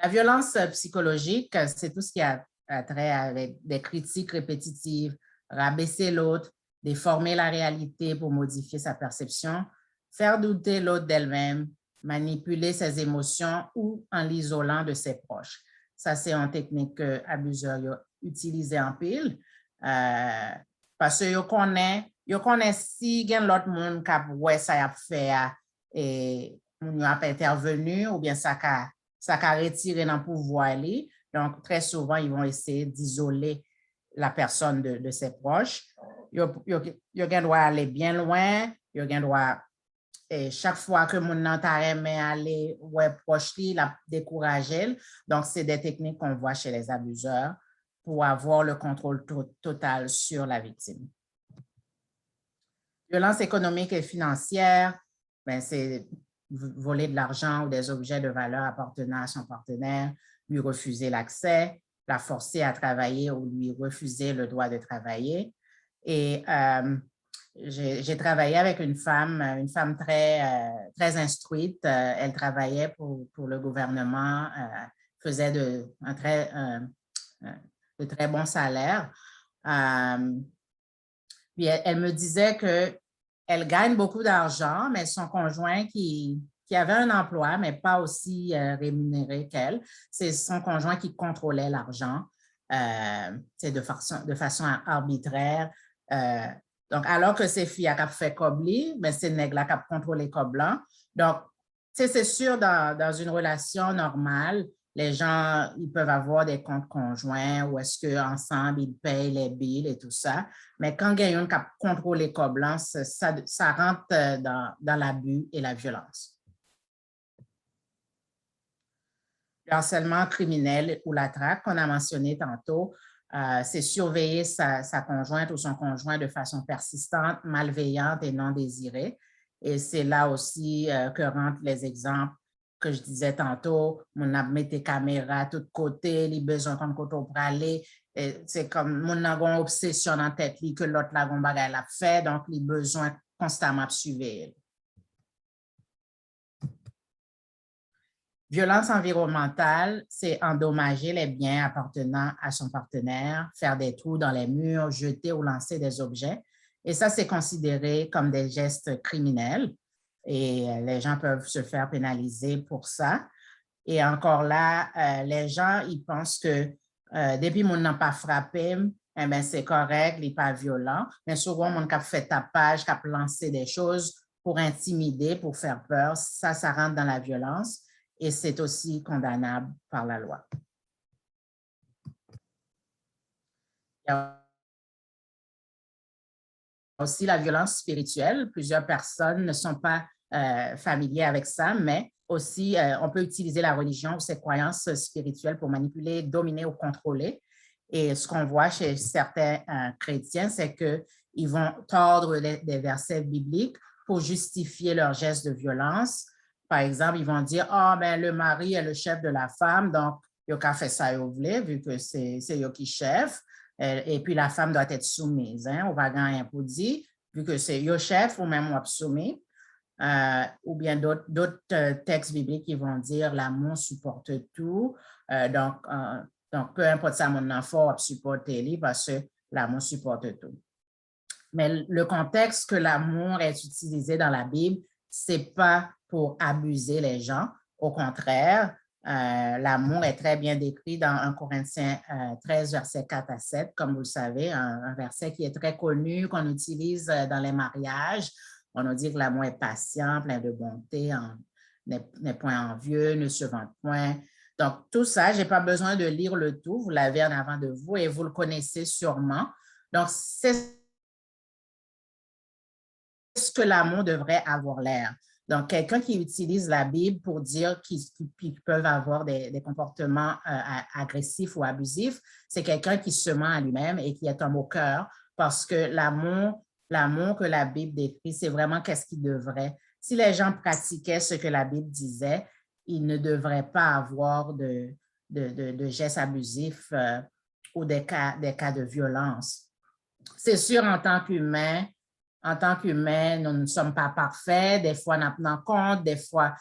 S3: La violence psychologique, c'est tout ce qui a trait avec des critiques répétitives, rabaisser l'autre, déformer la réalité pour modifier sa perception, faire douter l'autre d'elle-même, manipuler ses émotions ou en l'isolant de ses proches. Ça, c'est une technique que abuseurs utilisent en pile. Parce que yo connaît si gen l'autre monde qui ouais ça a fait et on a pas intervenu ou bien ça a retiré dans le pouvoir. Donc, très souvent, ils vont essayer d'isoler la personne de ses proches. Yo doit aller bien loin, yo doit et chaque fois que mon aime aller ouais proche li, la décourager. Donc, c'est des techniques qu'on voit chez les abuseurs pour avoir le contrôle total sur la victime. Violence économique et financière, c'est voler de l'argent ou des objets de valeur appartenant à son partenaire, lui refuser l'accès, la forcer à travailler ou lui refuser le droit de travailler. Et j'ai travaillé avec une femme très instruite. Elle travaillait pour le gouvernement, faisait de très bons salaires. Puis elle me disait qu'elle gagne beaucoup d'argent, mais son conjoint qui avait un emploi, mais pas aussi rémunéré qu'elle, c'est son conjoint qui contrôlait l'argent de façon arbitraire. Donc, alors que ces filles ont fait cobli, mais c'est nègres qui ont contrôlé coblant. Donc, c'est sûr, dans une relation normale, les gens, ils peuvent avoir des comptes conjoints ou est-ce qu'ensemble, ils payent les billes et tout ça. Mais quand il y a un qui contrôle les coblants, ça rentre dans l'abus et la violence. Le harcèlement criminel ou la traque qu'on a mentionné tantôt, c'est surveiller sa conjointe ou son conjoint de façon persistante, malveillante et non désirée. Et c'est là aussi que rentrent les exemples que je disais tantôt, on a mis des caméras de tous côtés, les besoins comme quand on peut aller, c'est comme on a une obsession en tête que l'autre l'a fait, donc les besoins constamment suivre. Violence environnementale, c'est endommager les biens appartenant à son partenaire, faire des trous dans les murs, jeter ou lancer des objets. Et ça, c'est considéré comme des gestes criminels. Et les gens peuvent se faire pénaliser pour ça. Et encore là, les gens, ils pensent que depuis qu'on n'a pas frappé, eh bien, c'est correct, il n'est pas violent. Mais souvent, on a fait tapage, a lancé des choses pour intimider, pour faire peur. Ça rentre dans la violence et c'est aussi condamnable par la loi. Il y a aussi la violence spirituelle. Plusieurs personnes ne sont pas familiers avec ça, mais aussi on peut utiliser la religion ou ses croyances spirituelles pour manipuler, dominer ou contrôler. Et ce qu'on voit chez certains chrétiens, c'est qu'ils vont tordre des versets bibliques pour justifier leur geste de violence. Par exemple, ils vont dire, ah, ben le mari est le chef de la femme, donc il a fait ça, vu que c'est eux qui chef. Et puis la femme doit être soumise, hein, au wagan imposé, vu que c'est eux chef ou même soumis. Ou bien d'autres textes bibliques qui vont dire l'amour supporte tout. Donc, peu importe ça, mon enfant supporter parce que l'amour supporte tout. Mais le contexte que l'amour est utilisé dans la Bible, c'est pas pour abuser les gens. Au contraire, l'amour est très bien décrit dans 1 Corinthiens 13, versets 4 à 7, comme vous le savez, un verset qui est très connu, qu'on utilise dans les mariages. On nous dit que l'amour est patient, plein de bonté, n'est point envieux, ne se vante point. Donc, tout ça, je n'ai pas besoin de lire le tout, vous l'avez en avant de vous et vous le connaissez sûrement. Donc, c'est ce que l'amour devrait avoir l'air. Donc, quelqu'un qui utilise la Bible pour dire qu'ils peuvent avoir des comportements agressifs ou abusifs, c'est quelqu'un qui se ment à lui-même et qui est un moqueur parce que l'amour que la Bible décrit, c'est vraiment qu'est-ce qu'il devrait. Si les gens pratiquaient ce que la Bible disait, ils ne devraient pas avoir de gestes abusifs ou des cas de violence. C'est sûr, en tant qu'humain, nous ne sommes pas parfaits. Des fois, on en compte, des fois,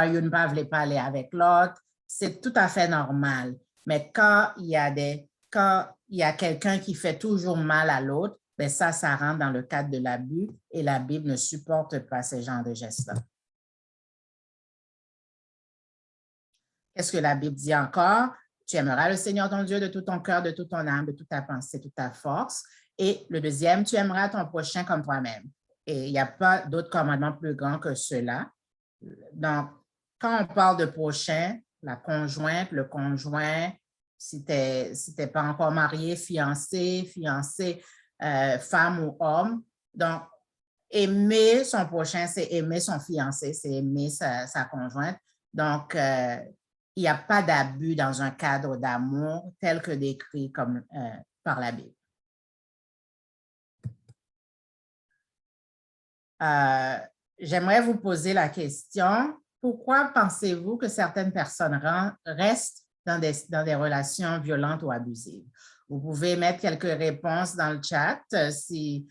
S3: une ne veut pas aller avec l'autre. C'est tout à fait normal. Mais quand il y a quelqu'un qui fait toujours mal à l'autre, ben ça rentre dans le cadre de l'abus et la Bible ne supporte pas ce genre de gestes-là. Qu'est-ce que la Bible dit encore? Tu aimeras le Seigneur ton Dieu de tout ton cœur, de toute ton âme, de toute ta pensée, de toute ta force. Et le deuxième, tu aimeras ton prochain comme toi-même. Et il n'y a pas d'autre commandement plus grand que cela. Donc, quand on parle de prochain, la conjointe, le conjoint, si tu n'es pas encore marié, fiancé, femme ou homme. Donc, aimer son prochain, c'est aimer son fiancé, c'est aimer sa conjointe. Donc, il n'y a pas d'abus dans un cadre d'amour tel que décrit par la Bible. J'aimerais vous poser la question, pourquoi pensez-vous que certaines personnes restent dans des relations violentes ou abusives? Vous pouvez mettre quelques réponses dans le chat si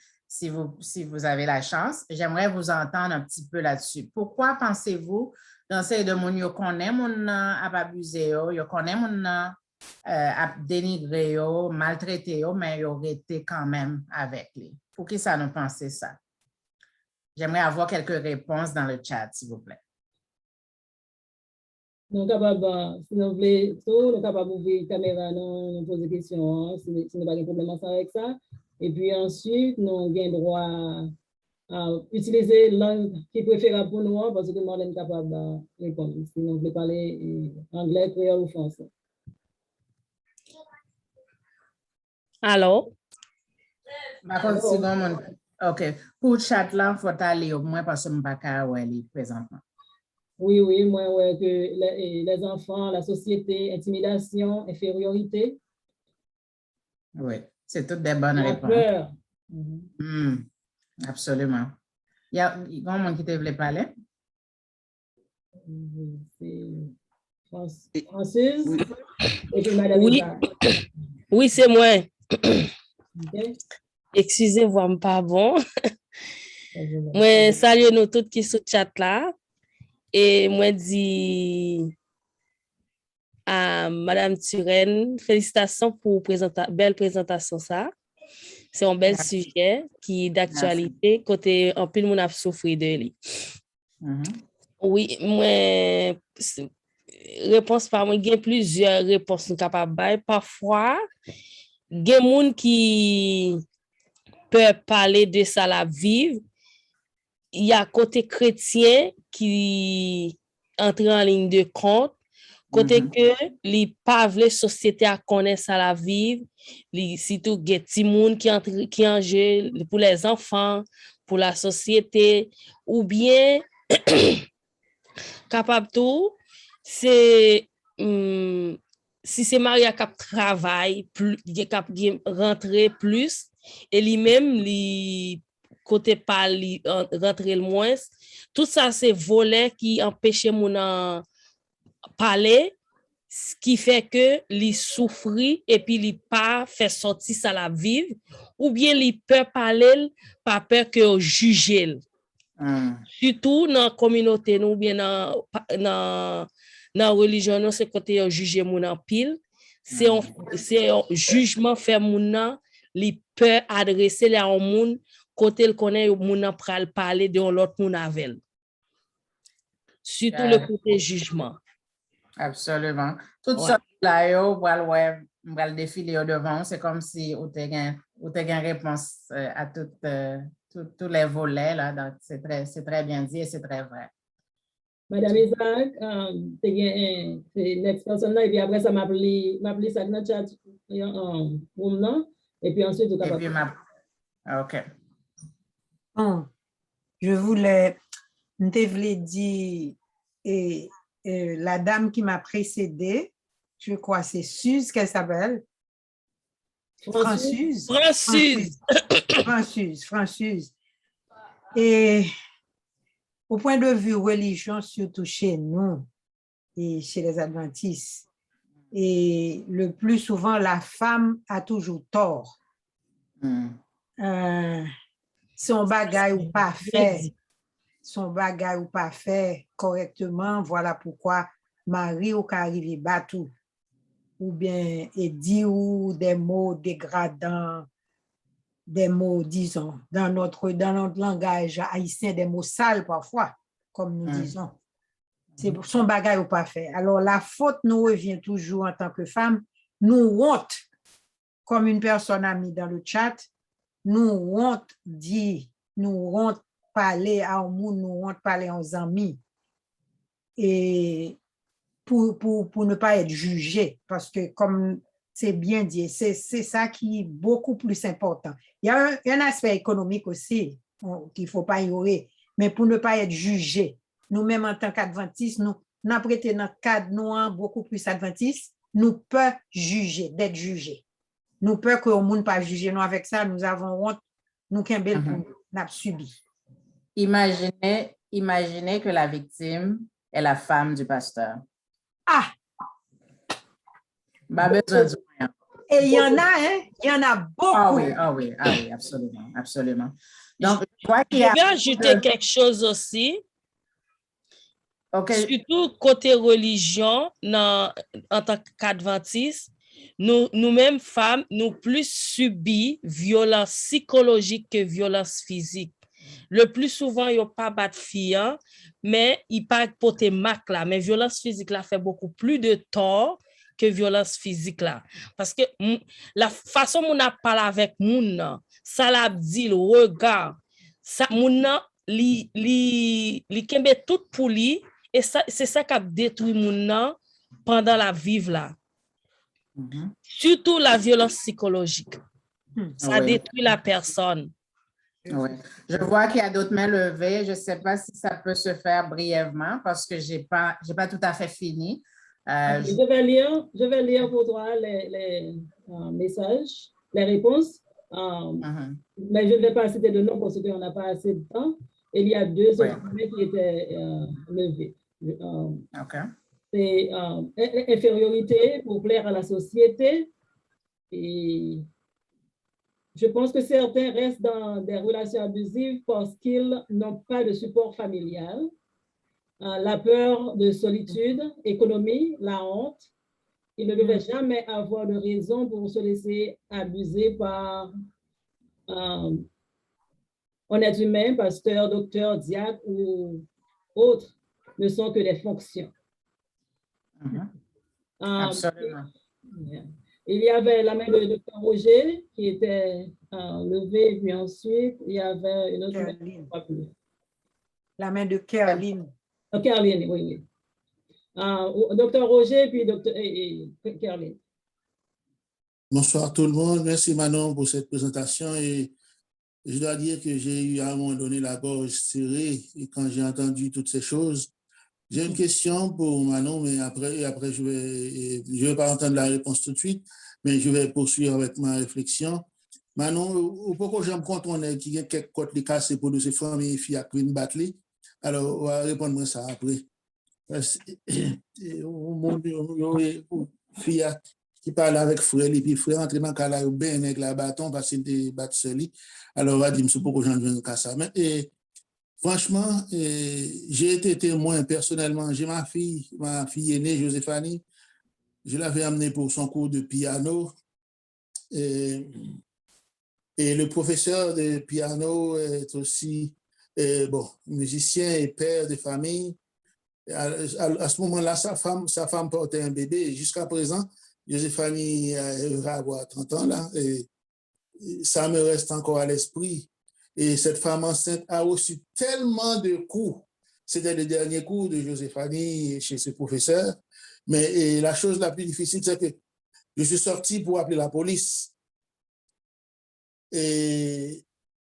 S3: vous avez la chance. J'aimerais vous entendre un petit peu là-dessus. Pourquoi pensez-vous dans ces deux mondes, qu'on aime à abuser, qu'on aime à dénigrer, maltraiter, mais ils auraient été quand même avec lui? Pour qui ça nous pensait ça? J'aimerais avoir quelques réponses dans le chat, s'il vous plaît.
S1: Nous sommes capables, si nous voulons tout, nous sommes capables d'ouvrir la caméra, nous poser des questions, si nous n'avons pas de problème avec ça. Et puis ensuite, nous avons droit à utiliser la langue qui est préférable pour nous, parce que nous sommes capables de répondre. Si nous voulons parler anglais, créole ou français.
S4: Alors?
S3: OK. Pour le chat là, il faut aller au moins parce que je ne suis pas présentement.
S1: Oui, moi, ouais, que les enfants, la société, intimidation, infériorité.
S3: Oui, c'est toutes des bonnes réponses.
S1: Peur.
S3: Absolument. Il y a quelqu'un qui te voulait parler?
S1: Francis?
S4: Oui,
S1: Et puis Madame Eva.
S4: Oui, c'est moi.
S1: Okay.
S4: Excusez-moi, pas bon. Moi, salut nous toutes qui sont chat là. Et moi, dis à Madame Turenne, félicitations pour belle présentation ça. C'est un bel sujet qui est d'actualité, côté en pile mon a souffert de lui. Oui, moi, réponse par moi, il y a plusieurs réponses capables. Parfois, il y a des gens qui peuvent parler de ça la vivre. Il y a côté chrétien qui entre en ligne de compte. Côté que les pauvres sociétés à connaître à la vivre, surtout des petits monde qui en jeu pour les enfants, pour la société, ou bien capable tout, c'est si c'est Maria qui travaille, plus, qui rentrer plus, et lui-même, li côté pas li rentrer le moins, tout ça, c'est volet qui empêche mon parler, ce qui fait que li souffrit et puis li pas fait sortir ça la vivre, ou bien li peur parler, pas peur que juger. Surtout dans la communauté, nous, bien dans la religion, c'est côté juger mon en pile. C'est un jugement fait mon li peut adresser les gens moun côté le connaît moun pral parler de l'autre moun avec. Surtout le côté jugement.
S3: Absolument. Tout ça là yo pral défiler au devant, c'est comme si on te gain réponse à tous les volets là, donc c'est très bien dit et c'est très vrai.
S1: Madame Isaac, c'est next person là, et puis après ça m'appelé ça dans le chat, et puis ensuite, vous
S3: et puis OK.
S2: Bon, je voulais dire, la dame qui m'a précédée, je crois c'est Suze qu'elle s'appelle. Françoise. Et au point de vue religion, surtout chez nous et chez les adventistes, et le plus souvent, la femme a toujours tort. Son bagage ou pas fait correctement, voilà pourquoi Marie ou arrivé batou, ou bien dit ou des mots dégradants, des mots, disons, dans notre langage haïtien, des mots sales parfois, comme nous disons. C'est son bagage ou pas fait. Alors, la faute nous revient toujours en tant que femme. Nous honte, comme une personne a mis dans le chat, nous honte dire, nous honte parler à un monde, nous honte parler aux amis. Et pour ne pas être jugé, parce que comme c'est bien dit, c'est ça qui est beaucoup plus important. Il y a un aspect économique aussi qu'il ne faut pas ignorer, mais pour ne pas être jugé, nous-mêmes en tant qu'adventistes, nous prêté dans le cadre nous beaucoup plus adventistes, nous peut juger, d'être jugés. Nous peur que le monde pas juger nous avec ça, nous avons honte, nous qu'un bel pour nous n'a subi.
S3: Imaginez que la victime est la femme du pasteur.
S2: Ah!
S3: Pas besoin de rien.
S2: Et il y en a, hein? Il y en a beaucoup.
S3: Ah oui, absolument. Donc, je crois qu'il y
S4: Je
S3: a...
S4: vais ajouter quelque chose aussi.
S3: Okay.
S4: Surtout côté religion, en tant qu'adventiste, nous-mêmes femmes, nous plus subis violence psychologique que violence physique. Le plus souvent, il n'y a pas de filles, mais il n'y a pas de porter marque là. Mais violence physique là fait beaucoup plus de tort que violence physique là. Parce que la façon dont on a parlé avec moun, ça l'a dit, le regard, ça moun li kembe tout pour lui. Et c'est ça qui a détruit moun pendant la vive là. Surtout la violence psychologique. Ça détruit la personne.
S3: Oui. Je vois qu'il y a d'autres mains levées. Je ne sais pas si ça peut se faire brièvement parce que je n'ai pas tout à fait fini.
S1: Je vais lire pour toi les messages, les réponses. Mais je ne vais pas citer de nom parce qu'on n'a pas assez de temps. Et il y a deux autres qui étaient levés. C'est infériorité pour plaire à la société. Et je pense que certains restent dans des relations abusives parce qu'ils n'ont pas de support familial. La peur de solitude, économie, la honte. Ils ne devaient jamais avoir de raison pour se laisser abuser par un être humain, pasteur, docteur, diacre ou autre, ne sont que des fonctions.
S3: Absolument.
S1: Il y avait la main de Dr. Roger qui était levée, puis ensuite, il y avait une autre main.
S2: La main de Caroline.
S1: Caroline, oui. Dr. Roger, puis Dr. Caroline.
S5: Bonsoir tout le monde. Merci Manon pour cette présentation. Et je dois dire que j'ai eu à un moment donné la gorge serrée et quand j'ai entendu toutes ces choses, J'ai une question pour Manon, mais après je vais pas entendre la réponse tout de suite, mais je vais poursuivre avec ma réflexion. Manon, pourquoi j'aime quand on est qui a quelques côtes de cassées pour ces familles filles à Queen Batley? Alors, on va répondre à ça après. Fille qui parle avec frère, et puis frère entre dans le cas là, bien avec la bâton parce qu'il était battu seul. Alors, on va dire, pourquoi j'en viens à ça. Mais, franchement, j'ai été témoin personnellement. J'ai ma fille aînée, Joséphanie. Je l'avais amenée pour son cours de piano. Et le professeur de piano est aussi musicien et père de famille. À ce moment-là, sa femme portait un bébé. Jusqu'à présent, Joséphanie va avoir 30 ans là. Et ça me reste encore à l'esprit. Et cette femme enceinte a reçu tellement de coups. C'était le dernier coup de Joséphanie chez ce professeur. Mais la chose la plus difficile, c'est que je suis sorti pour appeler la police. Et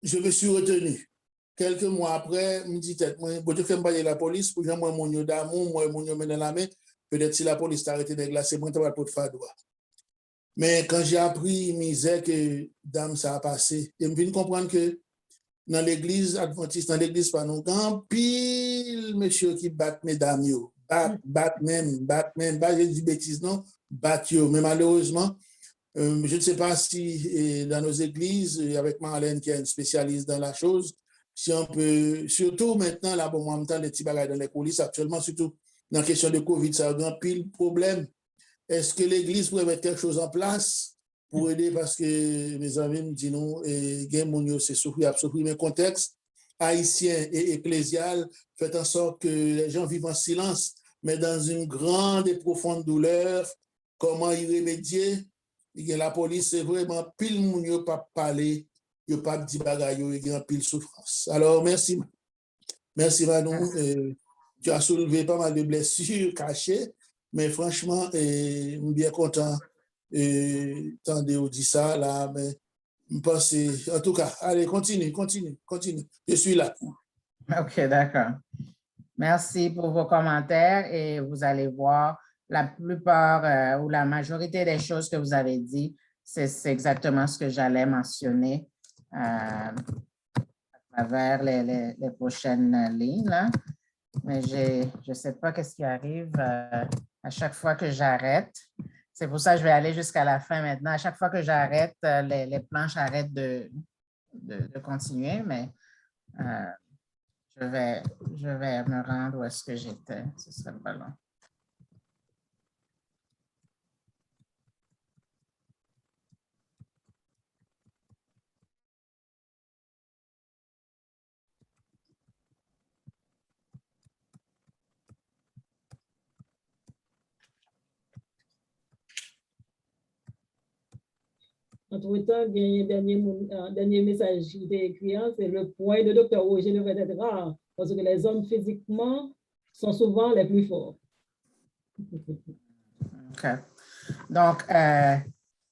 S5: je me suis retenu. Quelques mois après, je me dis, bon, je fais me la police pour que moi, mon d'amour, moi, mon dans la main, peut-être si la police t'a arrêté de glacer, moi, tu vas pas te faire droit. Mais quand j'ai appris, misère que dame, ça a passé, je me viens comprendre que dans l'église adventiste, dans l'église pas non, grand pile monsieur qui bat mesdames, bat même, pas du bêtise, non, bat yo. Mais malheureusement, je ne sais pas si dans nos églises, avec Marlène qui est une spécialiste dans la chose, si on peut, surtout maintenant, là, bon, en même temps, les petits bagages dans les coulisses, actuellement, surtout dans la question de Covid, ça a un grand pile problème. Est-ce que l'Église pourrait mettre quelque chose en place pour aider, parce que mes amis me disent non, et c'est souffrir, mais le contexte haïtien et ecclésial fait en sorte que les gens vivent en silence, mais dans une grande et profonde douleur. Comment y remédier? La police, c'est vraiment pile moun yo pas parler, yo pas dit bagay yo, y a pile souffrance. Alors, merci. Merci, Manon. Tu as soulevé pas mal de blessures cachées, mais franchement, je suis bien content de dire ça là, mais je pense, en tout cas, allez, continue. Je suis là.
S3: OK, d'accord. Merci pour vos commentaires et vous allez voir la plupart ou la majorité des choses que vous avez dit, c'est exactement ce que j'allais mentionner à travers les prochaines lignes, là. Mais je ne sais pas qu'est-ce qui arrive à chaque fois que j'arrête. C'est pour ça que je vais aller jusqu'à la fin maintenant. À chaque fois que j'arrête, les planches arrêtent de continuer, mais je vais me rendre où est-ce que j'étais. Ce serait pas long.
S1: Entre-temps, il y a un dernier message qui était écrit, c'est le point de Dr. Roger devrait être rare, parce que les hommes physiquement sont souvent les plus forts.
S3: OK. Donc,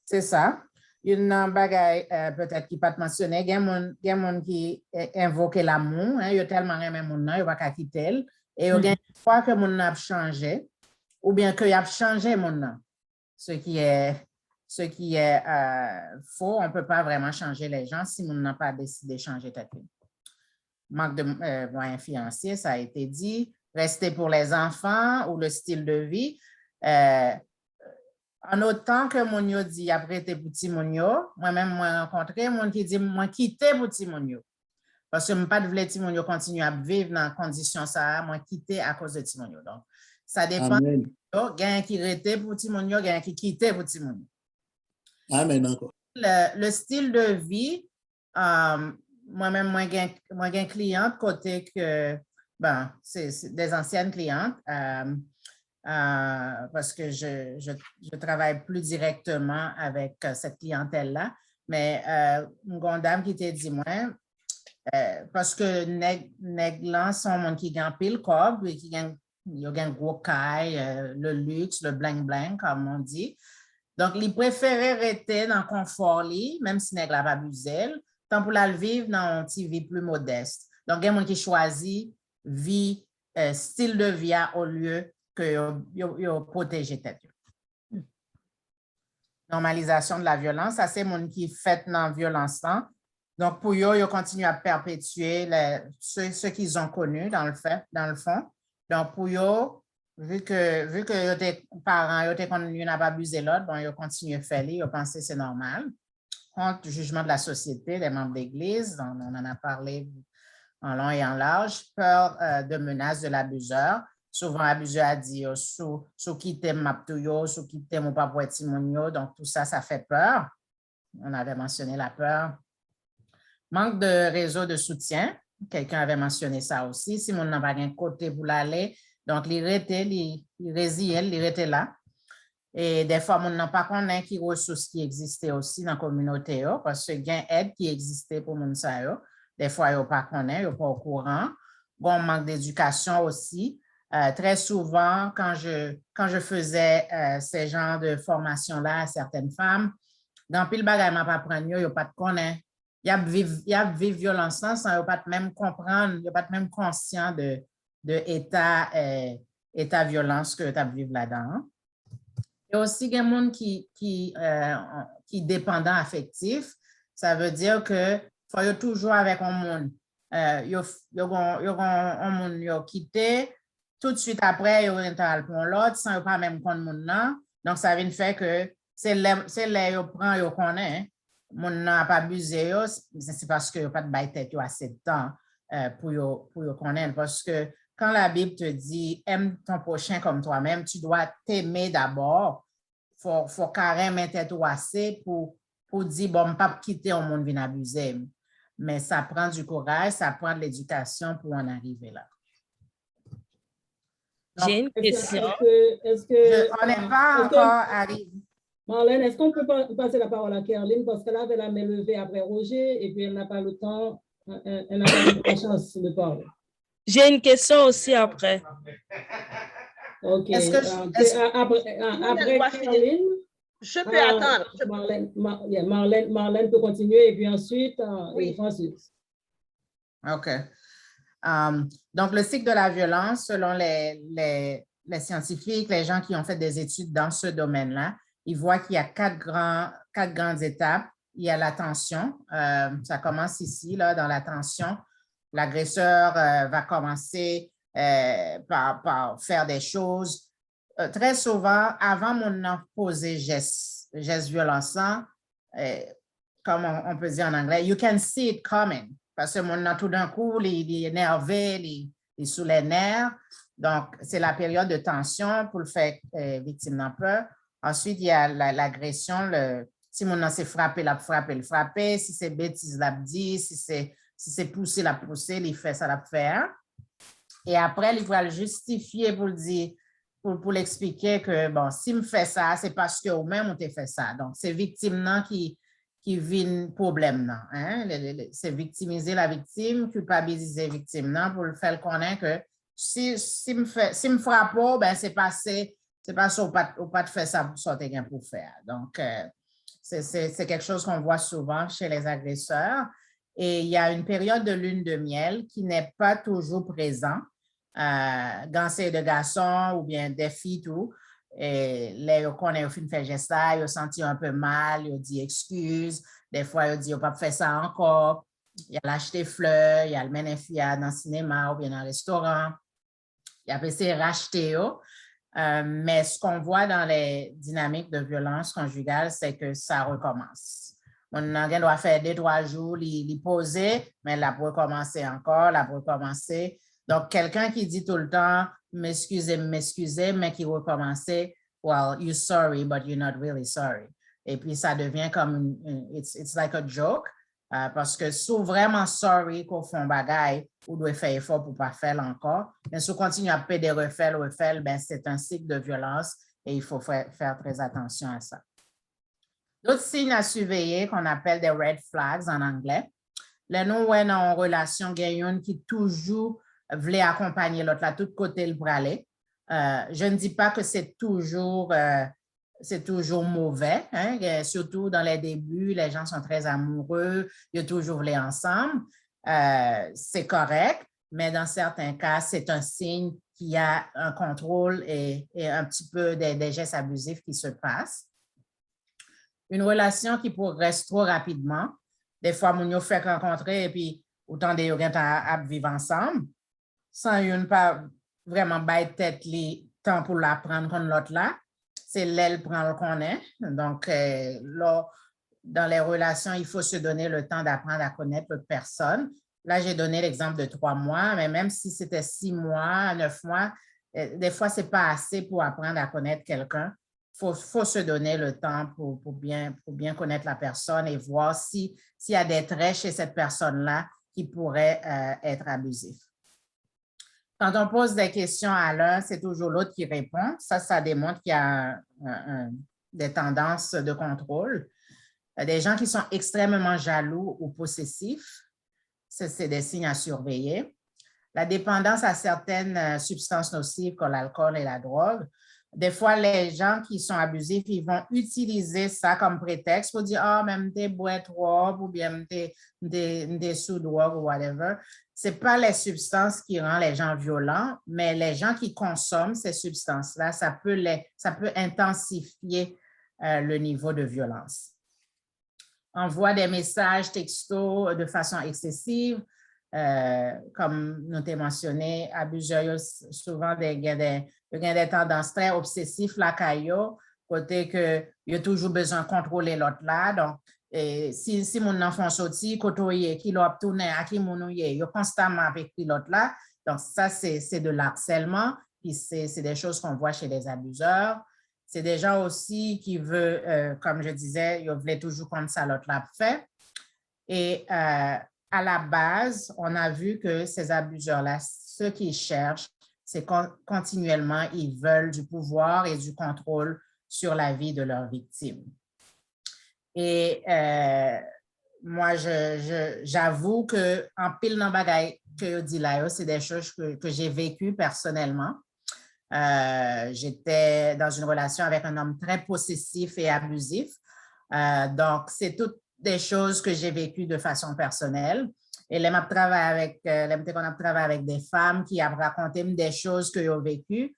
S3: c'est ça. Une bagaille peut-être qui pas te mentionner, il y a des gens qui invoquent l'amour, il y a tellement aimé mon nom, il va pas quitter, et il y a une fois que mon nom a changé, ou bien qu'il a changé mon nom, ce qui est faux, on ne peut pas vraiment changer les gens si on n'a pas décidé de changer ta vie. Manque de moyens financiers, ça a été dit. Rester pour les enfants ou le style de vie. En autant que mon yo dit après tes petits mon yo, moi-même, moi rencontré mon qui dit moi quitter petit mon yo. Parce que je ne pas de vouloir petit mon yo continuer à vivre dans conditions ça, moi quitter à cause de petit mon yo. Donc, ça dépend. Il y a qui rete pour petit mon yo, il y a qui quitter pour petit mon yo.
S5: Amen encore.
S3: Le style de vie, moi-même, moi, j'ai une cliente côté que, ben, c'est des anciennes clientes, parce que je travaille plus directement avec cette clientèle-là, mais une dame qui t'a dit, moi, parce que nègres sont monde qui gagne pile cob et qui gagne gros caille, le luxe, le bling-bling, comme on dit. Donc, ils préfèrent rester dans le confort, même si nègre n'a pas abusé, tant pour la vivre dans une vie plus modeste. Donc, il y a des gens qui choisissent vie style de vie au lieu que yo protéger tête. Normalisation de la violence, ça c'est mon qui fait dans violence. Donc, pour eux, ils continuent à perpétuer ce qu'ils ont connu dans le fond. Donc, pour eux, vu que tes parents, ils n'ont pas abusé l'autre, bon, ils continuent à faire, ils pensent que c'est normal. Contre le jugement de la société, des membres d'Église, on en a parlé en long et en large, peur de menaces de l'abuseur. Souvent, l'abuseur a dit sous qui t'aime ma ptouyo, sous qui t'aime ou pas pour être timonio. Donc, tout ça, ça fait peur. On avait mentionné la peur. Manque de réseau de soutien. Quelqu'un avait mentionné ça aussi. Si on n'a pas un côté pour l'aller, donc, il restait là. Et des fois, on n'a pas connaît qui ressources qui existaient aussi dans la communauté, parce qu'il y a une aide qui existait pour les gens. Des fois, ils ne pas connaît, ils ne sont pas au courant. Bon, manque d'éducation aussi. Très souvent, quand je faisais ces genres de formations-là à certaines femmes, dans pile bagay m'a pas apprendre, ils n'ont pas de connaître. Il y a vivre violence sans ils n'ont pas même comprendre, ils n'ont pas même conscient de état violence que tu as vivre là-dedans. Il y a aussi des gens qui dépendant affectif. Ça veut dire que faut toujours avec un monde. Un monde quitté. Tout de suite après, il y a pour l'autre, sans pas même connaître le monde. Donc, ça veut faire que c'est là qu'ils prennent, ils connaissent. Le monde n'a pas abusé, c'est parce qu'il n'y a pas de bail tête assez de temps pour connaître. Parce que quand la Bible te dit « aime ton prochain comme toi-même », tu dois t'aimer d'abord. Il faut carrément être assez pour dire « bon, je ne vais pas quitter un monde qui abuser ». Mais ça prend du courage, ça prend de l'éducation pour en arriver là.
S4: J'ai une question.
S3: On n'est pas encore arrivé.
S1: Marlène, est-ce qu'on peut passer la parole à Kerline parce qu'elle avait la main levée après Roger et puis elle n'a pas le temps, elle n'a pas la chance de parler.
S4: J'ai une question aussi après.
S1: OK. Après Kerline,
S6: je peux attendre.
S1: Marlène peut continuer et puis ensuite, Francis.
S3: OK. Donc, le cycle de la violence, selon les scientifiques, les gens qui ont fait des études dans ce domaine-là, ils voient qu'il y a quatre grandes étapes. Il y a la tension. Ça commence ici, là, dans la tension. L'agresseur va commencer par faire des choses. Très souvent, avant mon poser geste violençant, comme on peut dire en anglais, you can see it coming. Parce que mon tout d'un coup, il est énervé, il est sous les nerfs. Donc, c'est la période de tension pour le faire victime d'un peur. Ensuite, il y a l'agression. Si mon s'est frappé, il le frapper. Si c'est bêtise, il dit. Si c'est poussé, il poussé. Il fait ça, il faire. Et après, il va le justifier pour le dire, pour l'expliquer que, bon, s'il me fait ça, c'est parce que vous-même, on t'a fait ça. Donc, c'est victime qui vit un problème. Hein? C'est victimiser la victime, culpabiliser la victime pour le faire connaître que si me frappe, ben, c'est pas ça, ou pas de faire ça pour sortir pour faire. Donc, c'est quelque chose qu'on voit souvent chez les agresseurs. Et il y a une période de lune de miel qui n'est pas toujours présente. Dans ces deux garçons ou bien des filles, tout. Et là, ils connaissent au film fait geste là, ils ont senti un peu mal, ils ont dit excuse. Des fois, ils ont dit, on ne peut pas faire ça encore. Il y a l'acheter fleurs, il y a le mener dans le cinéma ou bien dans le restaurant. Il y a essayé de racheter. Mais ce qu'on voit dans les dynamiques de violence conjugale, c'est que ça recommence. On doit faire 2-3 jours, il poser, mais là, pour recommencer encore, là, pour recommencer. Donc, quelqu'un qui dit tout le temps, m'excusez, mais qui recommence, well, you're sorry, but you're not really sorry. Et puis, ça devient comme, it's like a joke, parce que si vraiment sorry qu'on fait un bagage, ou doit faire effort pour ne pas faire encore, mais si on continue à payer des refaire, ben, c'est un cycle de violence et il faut faire très attention à ça. D'autres signes à surveiller qu'on appelle des red flags en anglais. Là, nous, on est en relation, il y a une qui toujours voulait accompagner l'autre, là, tout côté le aller. Je ne dis pas que c'est toujours mauvais, hein? Surtout dans les débuts, les gens sont très amoureux, ils toujours voulu ensemble. C'est correct, mais dans certains cas, c'est un signe qu'il y a un contrôle et un petit peu des gestes abusifs qui se passent. Une relation qui progresse trop rapidement. Des fois, moun yo fait rencontrer et puis autant de yo gen à vivre ensemble, sans une pas vraiment bailler tête li temps pour l'apprendre comme l'autre là. C'est l'elle prend le connaît. Donc, là, dans les relations, il faut se donner le temps d'apprendre à connaître l'autre personne. Là, j'ai donné l'exemple de 3 mois, mais même si c'était 6 mois, 9 mois, des fois, ce n'est pas assez pour apprendre à connaître quelqu'un. Il faut se donner le temps pour bien connaître la personne et voir s'il y a des traits chez cette personne-là qui pourraient être abusifs. Quand on pose des questions à l'un, c'est toujours l'autre qui répond. Ça démontre qu'il y a des tendances de contrôle. Des gens qui sont extrêmement jaloux ou possessifs, c'est des signes à surveiller. La dépendance à certaines substances nocives comme l'alcool et la drogue. Des fois, les gens qui sont abusifs, ils vont utiliser ça comme prétexte pour dire « Ah, même t'es bois trop ou bien t'es sous drogue ou whatever ». Ce n'est pas les substances qui rendent les gens violents, mais les gens qui consomment ces substances-là, ça peut intensifier le niveau de violence. Envoie des messages textos de façon excessive, comme nous t'ai mentionné, abuseurs souvent des tendances très obsessives là caillou, côté que il a toujours besoin de contrôler l'autre là. Donc, si mon enfant sorti, côté qui l'a tourné à qui mon il a constamment avec l'autre là. Donc, ça, c'est de l'harcèlement, puis c'est des choses qu'on voit chez les abuseurs. C'est des gens aussi qui veulent, comme je disais, ils voulaient toujours comme ça l'autre l'a fait. Et à la base, on a vu que ces abuseurs-là, ce qu'ils cherchent, c'est continuellement, ils veulent du pouvoir et du contrôle sur la vie de leurs victimes. Et moi, j'avoue qu'en pile dans bagay que dit là, c'est des choses que j'ai vécues personnellement. J'étais dans une relation avec un homme très possessif et abusif. Donc, c'est toutes des choses que j'ai vécues de façon personnelle. Et là, je travaille avec des femmes qui ont raconté des choses que ont vécues.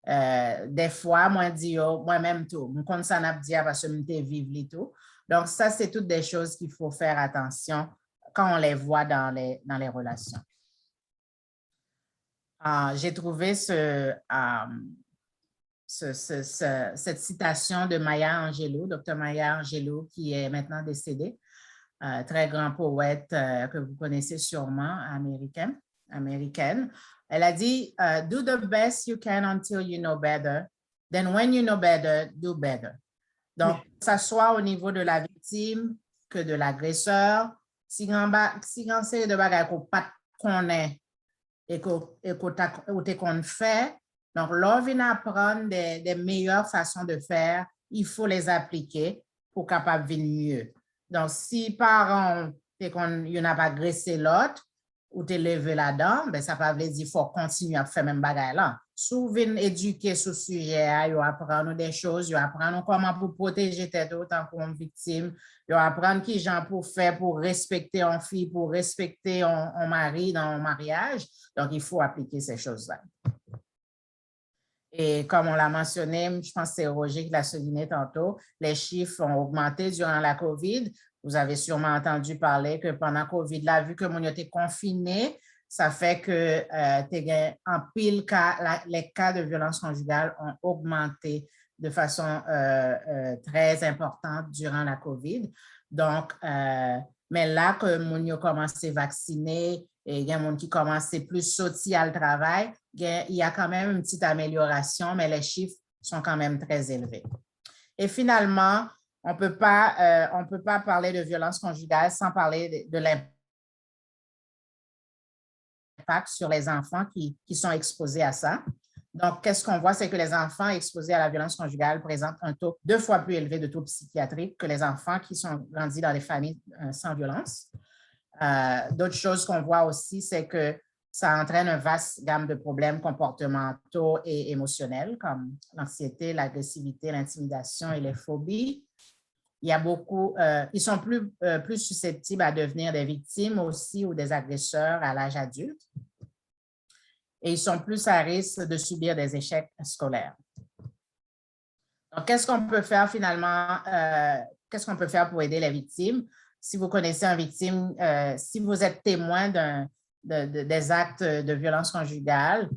S3: Des fois, moi-même tout. Je compte ça n'a dit parce que je vivre tout. Donc, ça, c'est toutes des choses qu'il faut faire attention quand on les voit dans les relations. J'ai trouvé cette citation de Maya Angelou, Dr. Maya Angelou, qui est maintenant décédée, très grand poète que vous connaissez sûrement, américaine. Elle a dit, « Do the best you can until you know better. Then when you know better, do better. » Donc, que ce soit au niveau de la victime que de l'agresseur, si on sait de bagages qu'on pas connaît, et qu'on fait. Donc, là, on vient apprendre des meilleures façons de faire. Il faut les appliquer pour capable vivre mieux. Donc, si parents, il n'a pas agressé l'autre ou t'es levé là-dedans, ben, ça peut dire qu'il faut continuer à faire même bagaille là. Souvent éduquer sur ce sujet, il apprendre des choses, il apprendre comment pour protéger tête autant pour une victime, il apprendre qui gens pour faire pour respecter une fille, pour respecter un mari dans un mariage. Donc, il faut appliquer ces choses-là. Et comme on l'a mentionné, je pense que c'est Roger qui l'a souligné tantôt, les chiffres ont augmenté durant la COVID. Vous avez sûrement entendu parler que pendant COVID, là, vu que mon était confiné, ça fait que en pile cas, les cas de violence conjugale ont augmenté de façon très importante durant la COVID. Donc, mais là que mon a commencé à vacciner et il y a des gens qui commencent plus sortir au travail, il y a quand même une petite amélioration, mais les chiffres sont quand même très élevés. Et finalement, on ne peut pas parler de violence conjugale sans parler de l'impact sur les enfants qui sont exposés à ça. Donc, qu'est-ce qu'on voit, c'est que les enfants exposés à la violence conjugale présentent un taux 2 fois plus élevé de taux psychiatrique que les enfants qui sont grandis dans des familles sans violence. D'autres choses qu'on voit aussi, c'est que ça entraîne une vaste gamme de problèmes comportementaux et émotionnels comme l'anxiété, l'agressivité, l'intimidation et les phobies. Il y a beaucoup, ils sont plus susceptibles à devenir des victimes aussi ou des agresseurs à l'âge adulte. et ils sont plus à risque de subir des échecs scolaires. Donc, qu'est-ce qu'on peut faire finalement? Qu'est-ce qu'on peut faire pour aider les victimes? Si vous connaissez une victime, si vous êtes témoin des actes de violence conjugale,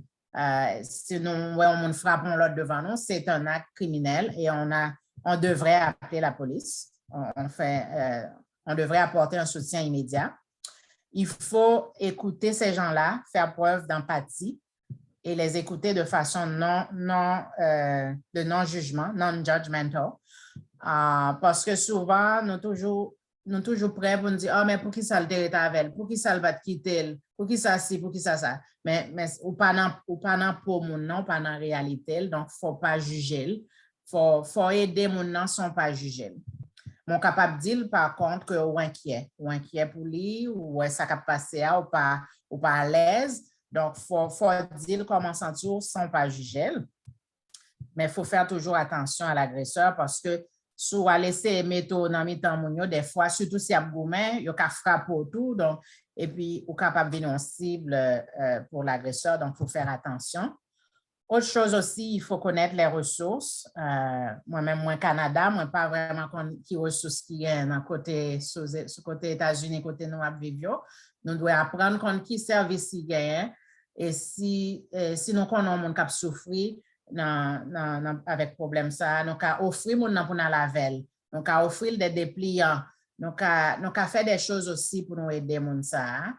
S3: si on frappe l'autre devant nous, c'est un acte criminel et on devrait appeler la police. On devrait apporter un soutien immédiat. Il faut écouter ces gens-là, faire preuve d'empathie et les écouter de façon de non-jugement, non-judgmental. Parce que souvent, nous toujours prêts pour nous dire, ah, mais pour qui ça le est avec, pour qui ça va te quitter, pour qui ça ci, pour qui ça. Mais ou pas dans pour mon nom, pas dans réalité, donc il ne faut pas juger. Il faut aider mon nom sans pas juger. Mon capable de dire, par contre, que ou inquiet pour lui, ou ça cap passer ou pas à l'aise. Donc, il faut dire comment sentir sans pas juger. Mais il faut faire toujours attention à l'agresseur parce que si on laisser métaux dans les temps, des fois, surtout si il y a un gourmet, il y a frappe tout. Donc, et puis, on est capable de venir en cible pour l'agresseur. Donc, il faut faire attention. Autre chose aussi, il faut connaître les ressources. Moi-même, moi, Canada, moi, pas vraiment qui ressources qui est dans côté États-Unis, côté nous vivons. Nous devons apprendre contre qui service qui gagne. Et si nous connaissons mon cap souffrir avec problème ça, nous avons offrir mon pour nous laver. Nous avons offrir des dépliants. Nous avons fait des choses aussi pour nous aider mon ça.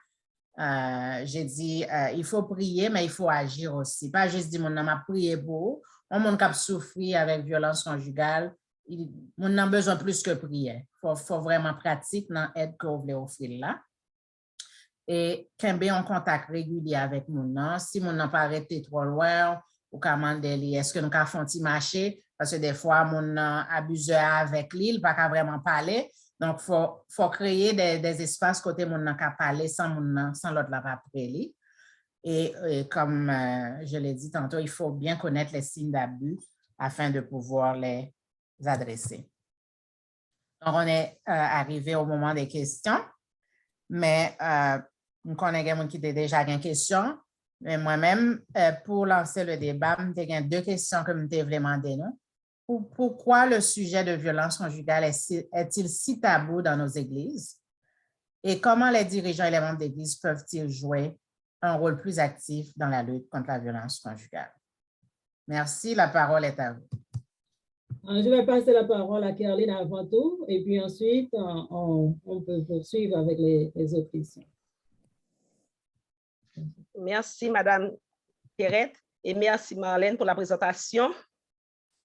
S3: J'ai dit, il faut prier, mais il faut agir aussi. Pas juste dire, mon a prié pour, on a souffrir avec violence conjugale, on a besoin plus que prier. Il faut vraiment pratiquer dans l'aide que vous voulez offrir là. Et qu'on ait en contact régulier avec mon. Si mon n'a pas arrêté trop loin, ou qu'à demander, est-ce que nous avons fait un petit marché? Parce que des fois, mon abuse avec lui, il ne va pas vraiment parler. Donc, il faut créer des espaces côté mon n'a qu'à parler sans l'autre la après lui. Et comme je l'ai dit tantôt, il faut bien connaître les signes d'abus afin de pouvoir les adresser. Donc, on est arrivé au moment des questions, mais nous connaissons qui ont déjà une question. Mais moi-même, pour lancer le débat, j'ai deux questions que je voulais demander. Pourquoi le sujet de violence conjugale est-il si tabou dans nos églises? Et comment les dirigeants et les membres d'église peuvent-ils jouer un rôle plus actif dans la lutte contre la violence conjugale? Merci, la parole est à vous.
S1: Je vais passer la parole à Caroline avant tout, et puis ensuite, on peut poursuivre avec les autres questions.
S6: Merci, Madame Pierrette, et merci, Marlène, pour la présentation.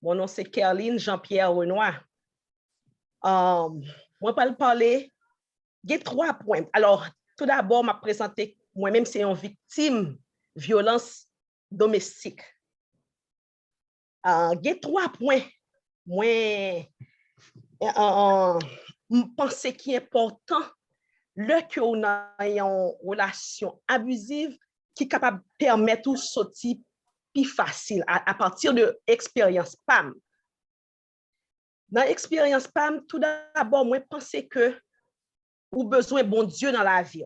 S6: Mon nom, c'est Caroline Jean-Pierre Renoir. Moi, je vais parler de 3 points. Alors, tout d'abord, je vais présenter, moi-même, c'est une victime de violence domestique. Il y a 3 points. Moi, je pense qu'il est important, lorsqu'on a une relation abusive, qui est capable de permettre de sortir plus facile à partir de l'expérience PAM. Dans l'expérience PAM, tout d'abord, moi, je pense que nous avons besoin de bon Dieu dans la vie.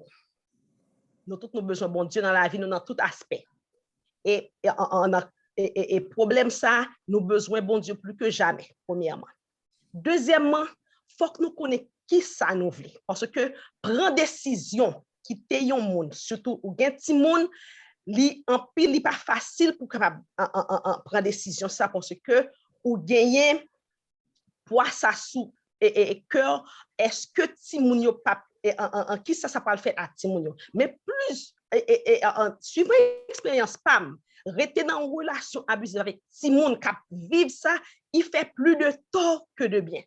S6: Nous tous avons besoin de bon Dieu dans la vie, nous dans tout aspect. Et problème ça, nous avons besoin de bon Dieu plus que jamais, premièrement. Deuxièmement, il faut que nous connaissions qui ça nous veut. Parce que prendre décision, quitter un monde, surtout ou un petit monde, en pile, pas facile pour prendre décision ça parce que ou gagner poids ça sous et cœur, est-ce que Timounio pas qui ça peut le faire à Timounio, mais plus suivant l'expérience PAM, rester dans une relation abusive avec Timoun qui vivre ça, il fait plus de tort que de bien.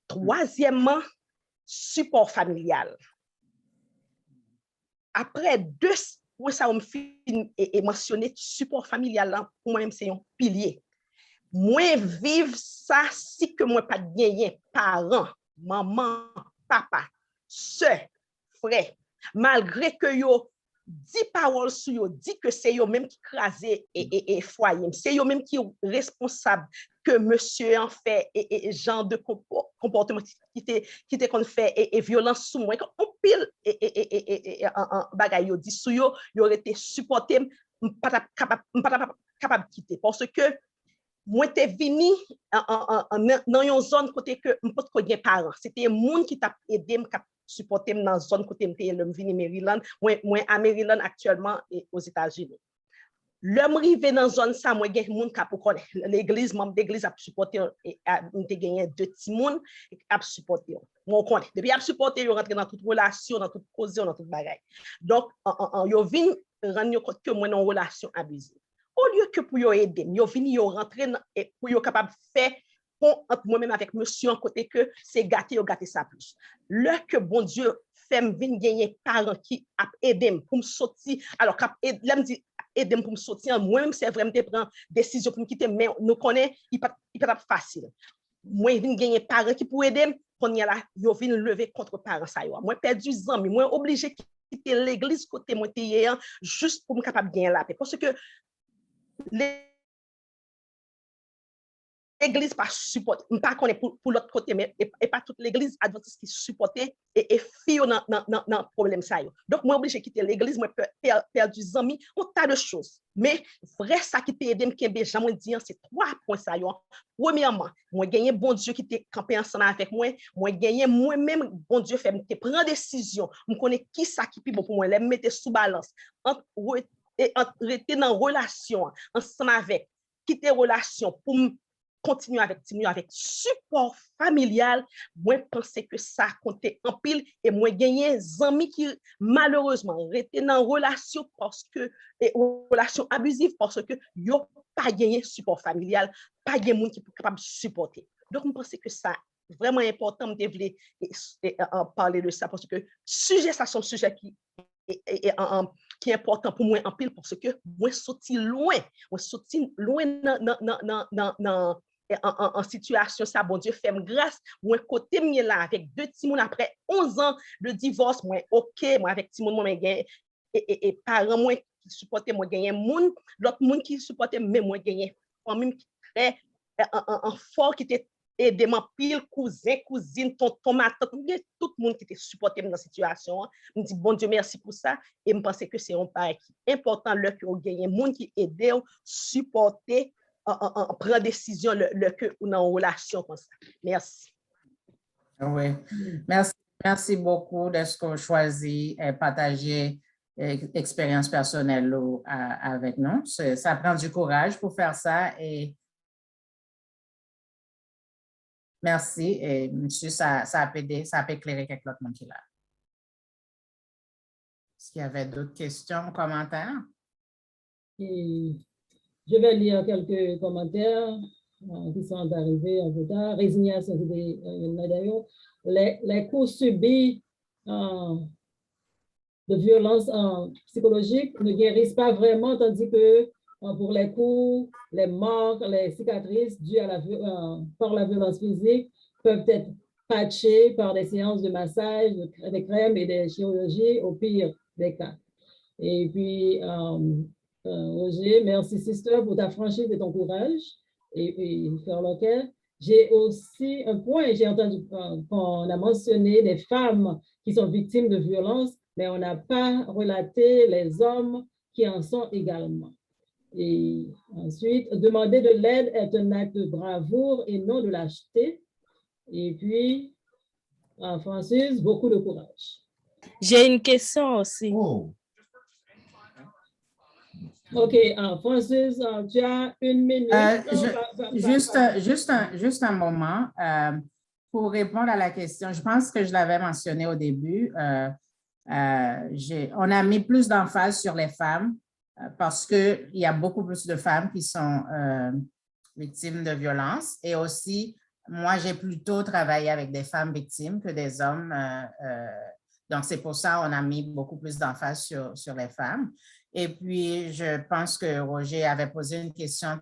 S6: Troisièmement, support familial. Après 2 pour ça, on et mentionner support familial là, pour moi-même, c'est un pilier. Moi, vivre ça si que moi pas gagné parents, maman, papa, soeur, frère, malgré que yo dit paroles sur yo, dit que c'est yo même qui crasé et foyer, c'est yo même qui est responsable que monsieur en fait et genre de comportement qui était qu'on fait et violence sous moi, on pile et bagaille yo dit sur yo, yo aurait été supporté pas capable de quitter parce que moi t'es venu dans une zone côté que m'pas connait parents c'était monde qui t'a aidé m'cap supporter dans zone côté m'était le vini Maryland moi à Maryland actuellement et aux États-Unis l'homme rivé dans zone ça moi gen monde qui pour connaître l'église membre d'église a supporter et m'était gagné deux petits monde a supporter moi connaît depuis a supporter yo rentrer dans toute relation dans toute cause dans toute bagaille donc yo vinn rendre compte que moi dans relation abusive au lieu que pour yo aider yo vinn yo rentrer et pour yo capable faire entre moi-même avec monsieur en côté que c'est gâter ça plus le que bon Dieu fait me vinn gagner parents qui a aider pour me sortir alors cap l'aime dit aider pour me sortir moi-même c'est vraiment prendre décision pour me quitter mais nous connaît il pas facile moi vinn gagner parents qui pour aider qu'on y a là yo vinn lever contre parents ça yo moi perdu amis moi obligé quitter l'église côté moi hier juste pour me capable gagner la paix parce que l'église pas supporte pas connaît pour l'autre côté mais et pas toute l'église adventiste qui supportait et fille dans problème ça yo donc moi obligé quitter l'église moi perdu amis un tas de choses mais vrai ça qui peut aider me kembe jamais dire c'est 3 points ça yo premièrement moi gagner bon Dieu qui était campé ensemble avec moi gagner moi même bon Dieu fait me prendre décision me connaît qui ça qui plus bon pour moi les mettre sous balance entre rester dans relation ensemble avec quitter relation pour continuer avec support familial moi penser que ça comptait en pile et moi gagner amis qui malheureusement rester dans relation parce que relation abusive parce que yo pas gagner support familial pas gagner monde qui peut capable supporter donc je pense que ça vraiment important de voulais parler de ça parce que sujet ça son sujet qui est important pour moi en pile parce que moi sorti loin en situation ça bon Dieu fait grâce moi côté moi là avec 2 petits moun après 11 ans de divorce moi OK moi avec petit moun moi gagne et parents moi qui supporter moi gagner moun l'autre moun qui supporter mais moi gagner famille qui très en fort qui était aider mon pile cousin cousine tonton ma tante tout le monde qui était supporter dans situation me dit bon Dieu merci pour ça et me penser que c'est un pas important le que on gagne monde qui aider supporter prendre décision le que on est en relation comme ça. Merci.
S3: Oui, merci beaucoup de ce qu'on choisit et partager expérience personnelle avec nous. Ça prend du courage pour faire ça et merci et monsieur, ça a aidé, ça a éclairé quelques autres monde qui est là. Est-ce qu'il y avait d'autres questions, commentaires?
S1: Je vais lire quelques commentaires qui sont arrivés en retard. Résignation, les coups subis de violence psychologique ne guérissent pas vraiment, tandis que pour les coups, les morts, les cicatrices dues par la violence physique peuvent être patchées par des séances de massage, des crèmes et des chirurgies au pire des cas. Et puis, Roger, merci sister pour ta franchise et ton courage. Et frère Loquet, j'ai aussi un point, j'ai entendu qu'on a mentionné des femmes qui sont victimes de violences, mais on n'a pas relaté les hommes qui en sont également. Et ensuite, demander de l'aide est un acte de bravoure et non de lâcheté. Et puis, Francis, beaucoup de courage.
S4: J'ai une question aussi.
S7: Oh.
S1: OK, Francis, tu as 1 minute.
S3: Juste un moment. Pour répondre à la question, je pense que je l'avais mentionné au début. On a mis plus d'emphase sur les femmes parce qu'il y a beaucoup plus de femmes qui sont victimes de violences. Et aussi, moi, j'ai plutôt travaillé avec des femmes victimes que des hommes. Donc, c'est pour ça qu'on a mis beaucoup plus d'emphase sur les femmes. Et puis, je pense que Roger avait posé une question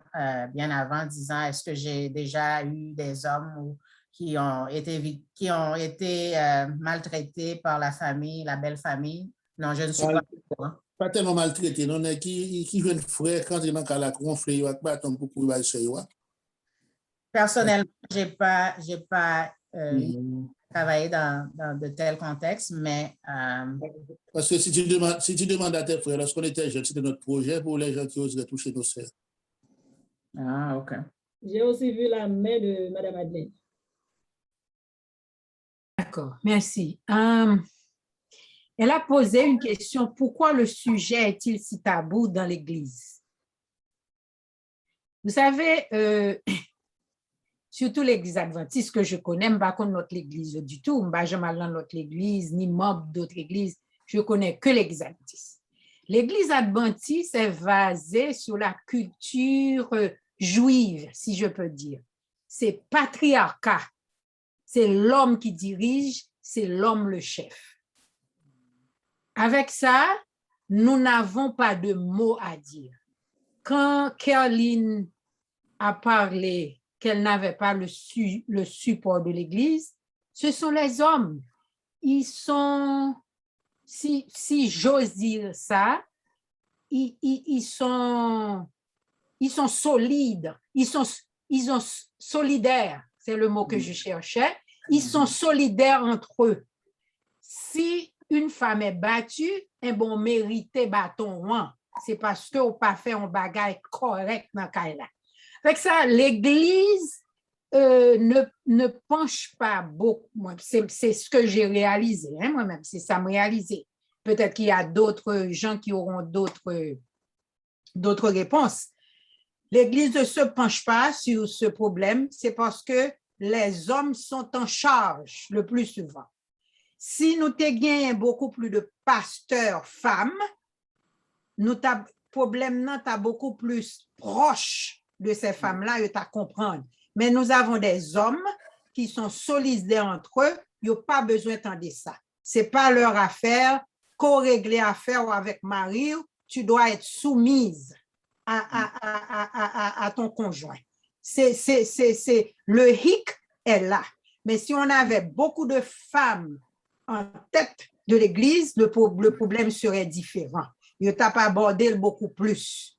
S3: bien avant, disant, est-ce que j'ai déjà eu des hommes qui ont été maltraités par la famille, la belle famie? Non, je ne suis pas.
S5: Pas tellement maltraités. Non, qui viennent frère quand ils sont dans la conflit, ils ont pour
S3: Personnellement, j'ai pas travailler dans de tels contextes, mais...
S5: Parce que si tu demandes à tes frères, lorsqu'on était jeunes, c'était notre projet pour les gens qui oseraient toucher nos sœurs.
S3: Ah, OK.
S1: J'ai aussi vu la main de Mme Madeleine.
S2: D'accord, merci. Elle a posé une question, pourquoi le sujet est-il si tabou dans l'Église? Vous savez, surtout l'Église adventiste que je connais, je ne connais pas notre Église du tout, je ne connais pas notre Église, ni membre d'autres églises, je ne connais que l'Église adventiste. L'Église adventiste est basée sur la culture juive, si je peux dire. C'est patriarcat. C'est l'homme qui dirige, c'est l'homme le chef. Avec ça, nous n'avons pas de mots à dire. Quand Caroline a parlé qu'elle n'avait pas le support de l'Église, ce sont les hommes. Ils sont, si j'ose dire ça, ils sont solides, ils sont solidaires, c'est le mot que je cherchais. Ils sont solidaires entre eux. Si une femme est battue, bon, mérité bâton, c'est parce qu'on n'a pas fait un bagage correct dans le cas. Avec ça, l'Église ne penche pas beaucoup. C'est ce que j'ai réalisé, moi-même, c'est ça me réalisé. Peut-être qu'il y a d'autres gens qui auront d'autres réponses. L'Église ne se penche pas sur ce problème, c'est parce que les hommes sont en charge le plus souvent. Si nous avons beaucoup plus de pasteurs femmes, le problème est beaucoup plus proche de ces femmes-là, et à comprendre. Mais nous avons des hommes qui sont solidaires entre eux, ils n'ont pas besoin d'entendre ça. Ce n'est pas leur affaire, co-régler affaire avec Marie, tu dois être soumise à ton conjoint. Le hic est là. Mais si on avait beaucoup de femmes en tête de l'Église, le problème serait différent. Il ne t'a pas abordé beaucoup plus.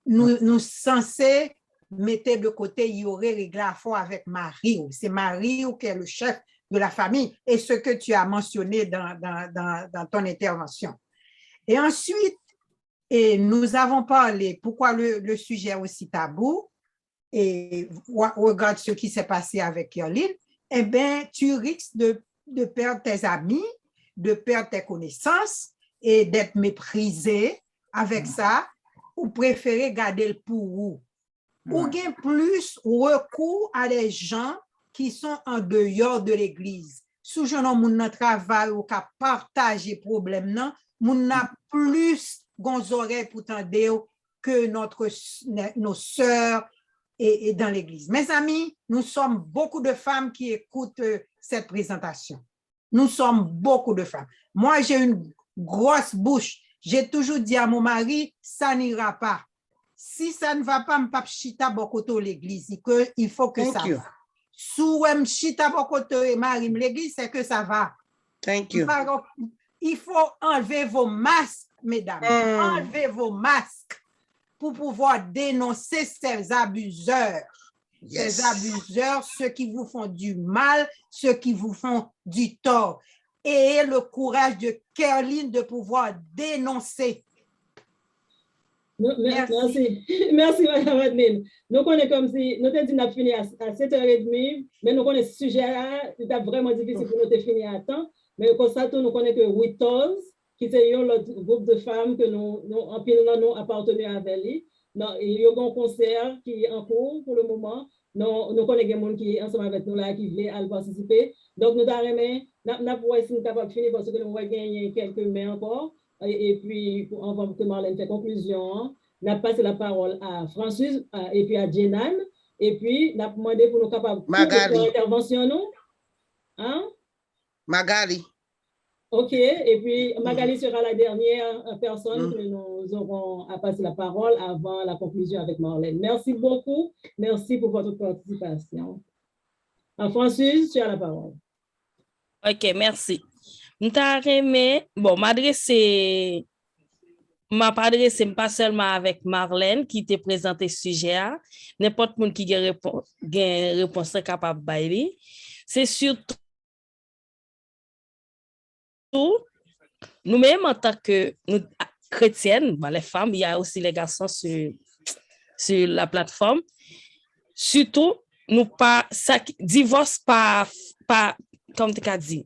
S2: Nous censés mettre de côté, il y aurait réglé à fond avec Marie. C'est Marie qui est le chef de la famille et ce que tu as mentionné dans ton intervention. Et ensuite, nous avons parlé pourquoi le sujet est aussi tabou et regarde ce qui s'est passé avec Caroline, eh bien, tu risques de perdre tes amis, de perdre tes connaissances et d'être méprisé avec ça, ou préférer garder le pour vous. Ou bien plus recours à des gens qui sont en dehors de l'Église. Sous je n'ai mon travail ou qu'à partager problème, non, mon n'a plus gon oreilles pour t'entendre que nos sœurs et dans l'Église. Mes amis, nous sommes beaucoup de femmes qui écoutent cette présentation. Nous sommes beaucoup de femmes. Moi, j'ai une grosse bouche. J'ai toujours dit à mon mari, ça n'ira pas. Si ça ne va pas, je ne vais pas chita beaucoup l'église. Il faut que ça va. Si je chita beaucoup l'église, c'est que ça va.
S7: Thank you.
S2: Il faut enlever vos masques, mesdames. Enlevez vos masques pour pouvoir dénoncer ces abuseurs.
S7: Yes.
S2: Ces abuseurs, ceux qui vous font du mal, ceux qui vous font du tort. Et le courage de Caroline de pouvoir dénoncer.
S1: Merci. Merci, Mme Madeleine. Nous connaissons comme si nous avons dit qu'on a fini à 7h30, mais nous connaissons ce sujet-là, c'est vraiment difficile pour nous de finir à temps. Mais comme ça, nous connaissons que Witos, qui est l'autre groupe de femmes que nous appartenons à lui. Il y a un concert qui est en cours pour le moment. Nous connaissons des gens qui sont ensemble avec nous là, qui veulent participer. Donc, nous avons aimé, nous avons essayé de finir parce que nous avons gagné quelques mains encore. Et puis, avant que Marlène fait conclusion, on a passé la parole à Francis et puis à Jenan. Et puis, on a demandé pour nous capables de faire intervention, nous. Hein?
S7: Magali.
S1: OK. Et puis, Magali sera la dernière personne que nous aurons à passer la parole avant la conclusion avec Marlène. Merci beaucoup. Merci pour votre participation. Francis, tu as la parole.
S4: OK, merci. Bon, m'a pas adressé pas seulement avec Marlène qui t'a présenté ce sujet, n'importe qui qui a réponse capable de bailler. c'est surtout nous-mêmes en tant que chrétiennes, les femmes, il y a aussi les garçons sur la plateforme, surtout, nous pas, ça, divorce pas, comme tu as dit,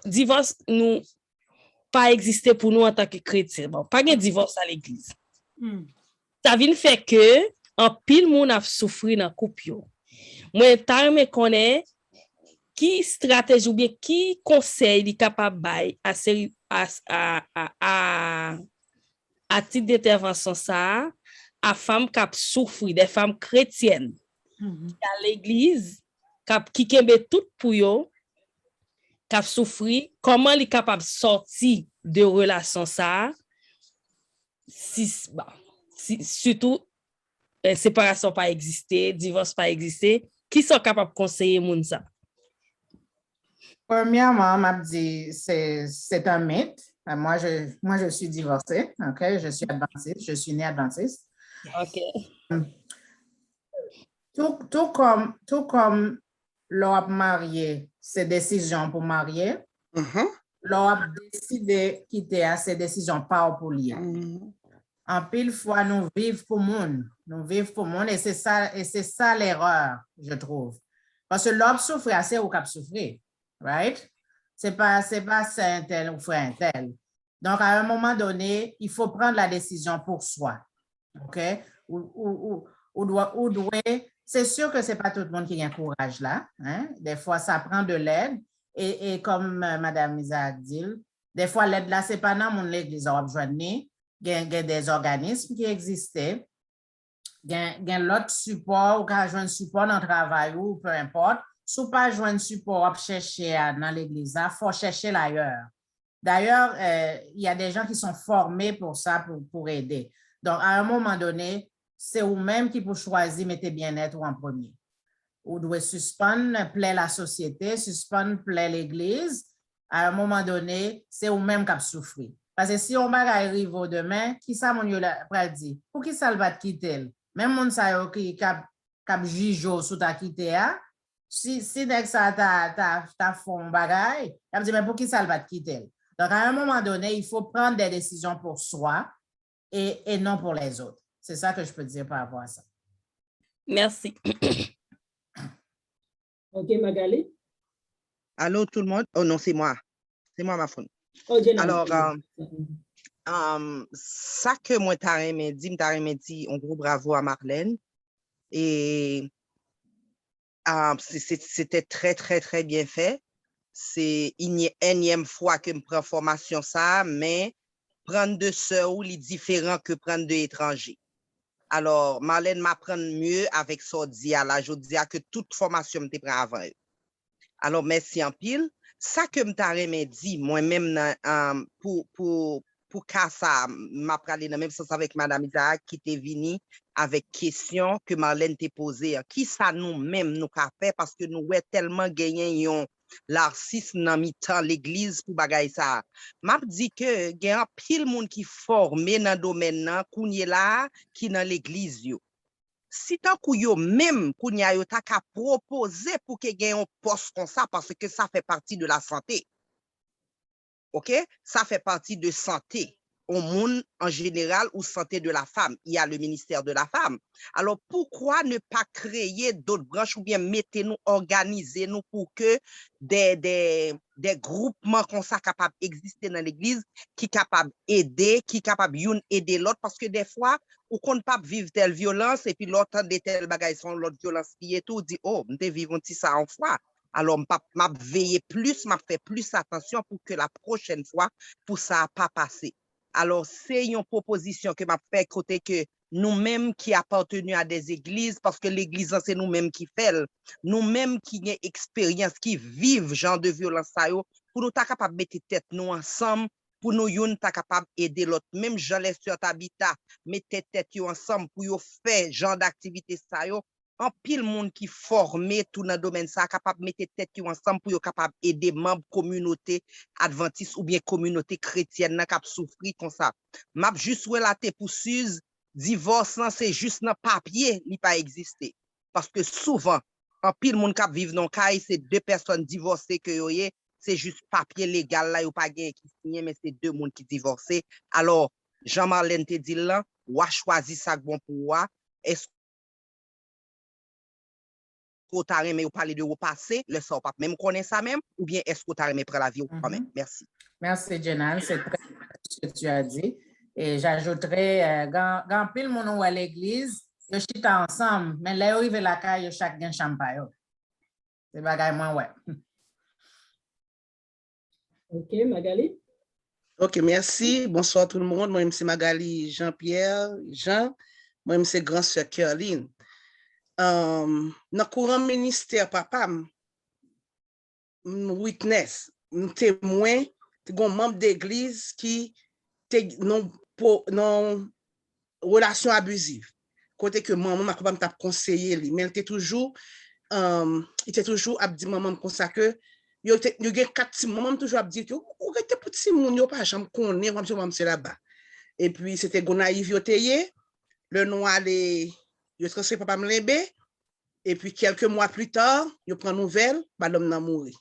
S4: divorce nous pas exister pour nous en tant que chrétiens. Bon, pas de divorce à l'église. Ça vient faire que, en pile, moun a souffert dans le couple. Moi, t'as me connaît qui stratégie ou bien qui conseil est capable de à titre d'intervention ça à femmes qui souffrent, des femmes chrétiennes à l'église qui kembe tout pour yo qui souffrent, comment les capable sortir de relation ça si surtout séparation pas exister, divorce pas exister, qui sont capables de conseiller moun ça?
S3: Premièrement, m'a dit c'est un mythe. Moi, je suis divorcée, ok? Je suis adventiste, je suis née adventiste.
S4: Ok.
S3: Tout comme l'on marié, ses décisions pour marier, l'on a décidé quitter ses décisions pas pour lier. En pile fois, nous vivons pour monde, et c'est ça l'erreur, je trouve. Parce que l'homme souffre assez ou cap souffrir, right? C'est pas un tel ou frère un tel. Donc, à un moment donné, il faut prendre la décision pour soi, ok? C'est sûr que c'est pas tout le monde qui a un courage là, hein? Des fois, ça prend de l'aide, et comme Madame Isaac dit, des fois, l'aide là, c'est pas dans mon l'église, on va il y a des organismes qui existaient, il y a l'autre support, ou quand je joue support dans le travail ou peu importe, si vous pas joindre support, on chercher dans l'église, il faut chercher ailleurs. D'ailleurs, il y a des gens qui sont formés pour ça, pour aider. Donc, à un moment donné, c'est vous-même qui pouvez choisir, mettez bien-être en premier. Vous devez suspendre, plaire la société, suspendre, plaire l'église. À un moment donné, c'est vous-même qui souffrez. Parce que si on va arriver demain, qui ça mon yo la dit? Pour qui ça va te quitter? Même mon sa yo qui cap juge sous ta quitter si dès ça ta fond bagay, elle dit mais pour qui ça va te quitter? Donc à un moment donné, il faut prendre des décisions pour soi et non pour les autres. C'est ça que je peux dire par rapport à ça.
S4: Merci.
S1: OK, Magali?
S7: Allô, tout le monde? Oh non, c'est moi. C'est moi, ma phone.
S1: Oh,
S7: alors, ça que moi, t'as dit, on gros bravo à Marlène. Et c'était très, très, très bien fait. C'est une énième fois que je prends formation ça, mais prendre de sœurs ou les différents que prendre de étrangers. Alors, Marlène m'apprend mieux avec Sordia, là, je dis que toute formation me prend avant eux. Alors, merci en pile. Ça que je dit, moi-même, pour ça, m'a parlé dans même sens avec Madame Isaac qui était venue avec question que Marlène t'a posée. Qui ça nous-mêmes nous qu'a fait parce que nous avons tellement gagné l'arcisme dans mi-temps l'église pour bagaille ça. M'a dit que il y a un pile monde qui formé dans le domaine là, qui dans l'église yo. Si tant que yo même kounya yo ta ka proposer pour que gagne un poste comme ça parce que ça fait partie de la santé. OK? Ça fait partie de santé au monde en général ou santé de la femme. Il y a le ministère de la femme. Alors pourquoi ne pas créer d'autres branches ou bien mettez-nous, organiser-nous pour que des groupements comme ça capables d'exister dans l'église qui capables d'aider, qui capables d'aider l'autre parce que des fois ou qu'on ne pas vivre telle violence et puis l'autre de telle bagaille son l'autre violence qui est tout dit oh m'te vivre ça en fois. Alors m'a veiller plus, m'a fait plus attention pour que la prochaine fois pour ça pas passer. Alors c'est une proposition que m'a fait côté que nous-mêmes qui appartenons à des églises parce que l'église c'est nous-mêmes qui fait, nous-mêmes qui avons expérience qui vivent genre de violence ça yo pour nous ta capable mettre tête nous ensemble pour nous yon ta capable aider l'autre même Jean les sur habitat mettre tête yo ensemble pour yo faire genre d'activité ça yo en pile monde qui formé tout dans domaine ça capable mettre tête yo ensemble pour yo capable aider membres communauté adventiste ou bien communauté chrétienne n'a cap souffrir comme ça m'a juste relater pour Suze divorce c'est juste dans papier il pas exister parce que souvent en pile moun kap vive non kay, c'est deux personnes divorcées que yo ye, c'est juste papier légal là, yo pas gen qui signé, mais c'est deux moun qui divorcé. Alors, Jean-Marlène te dit là, ou a choisi ça bon pour moi. Est-ce qu'on t'a aimé ou parler de au passé, le sort pas même connaît ça même, ou bien est-ce qu'on t'a aimé prendre la vie ou quand même? Merci.
S3: Merci, Jenal. C'est très bien ce que tu as dit. Et j'ajouterais, quand pile mon ou à l'église, yo chita ensemble, mais là, yo arrive la caille, yo chaque gen champagne. C'est bagay moins ouais.
S1: OK, Magali?
S8: OK, merci. Bonsoir tout le monde. Moi, c'est Magali Jean-Pierre, Jean. Moi, c'est grand sœur Caroline. Dans le courant ministère, papa, witness, témoin, un membre d'église qui non relation abusive. Côté que maman m'a t'a conseillé lui, mais il était toujours à dire maman comme ça que yo gen 4 petits maman toujours à dire que ou était petit moun yo pas jamais connaît maman c'est là-bas. Et puis c'était Gonaïve yo teye, le nom allé yo transféré papa Mlembe, et puis quelques mois plus tard, yo prend nouvelle, bah l'homme n'a mouru.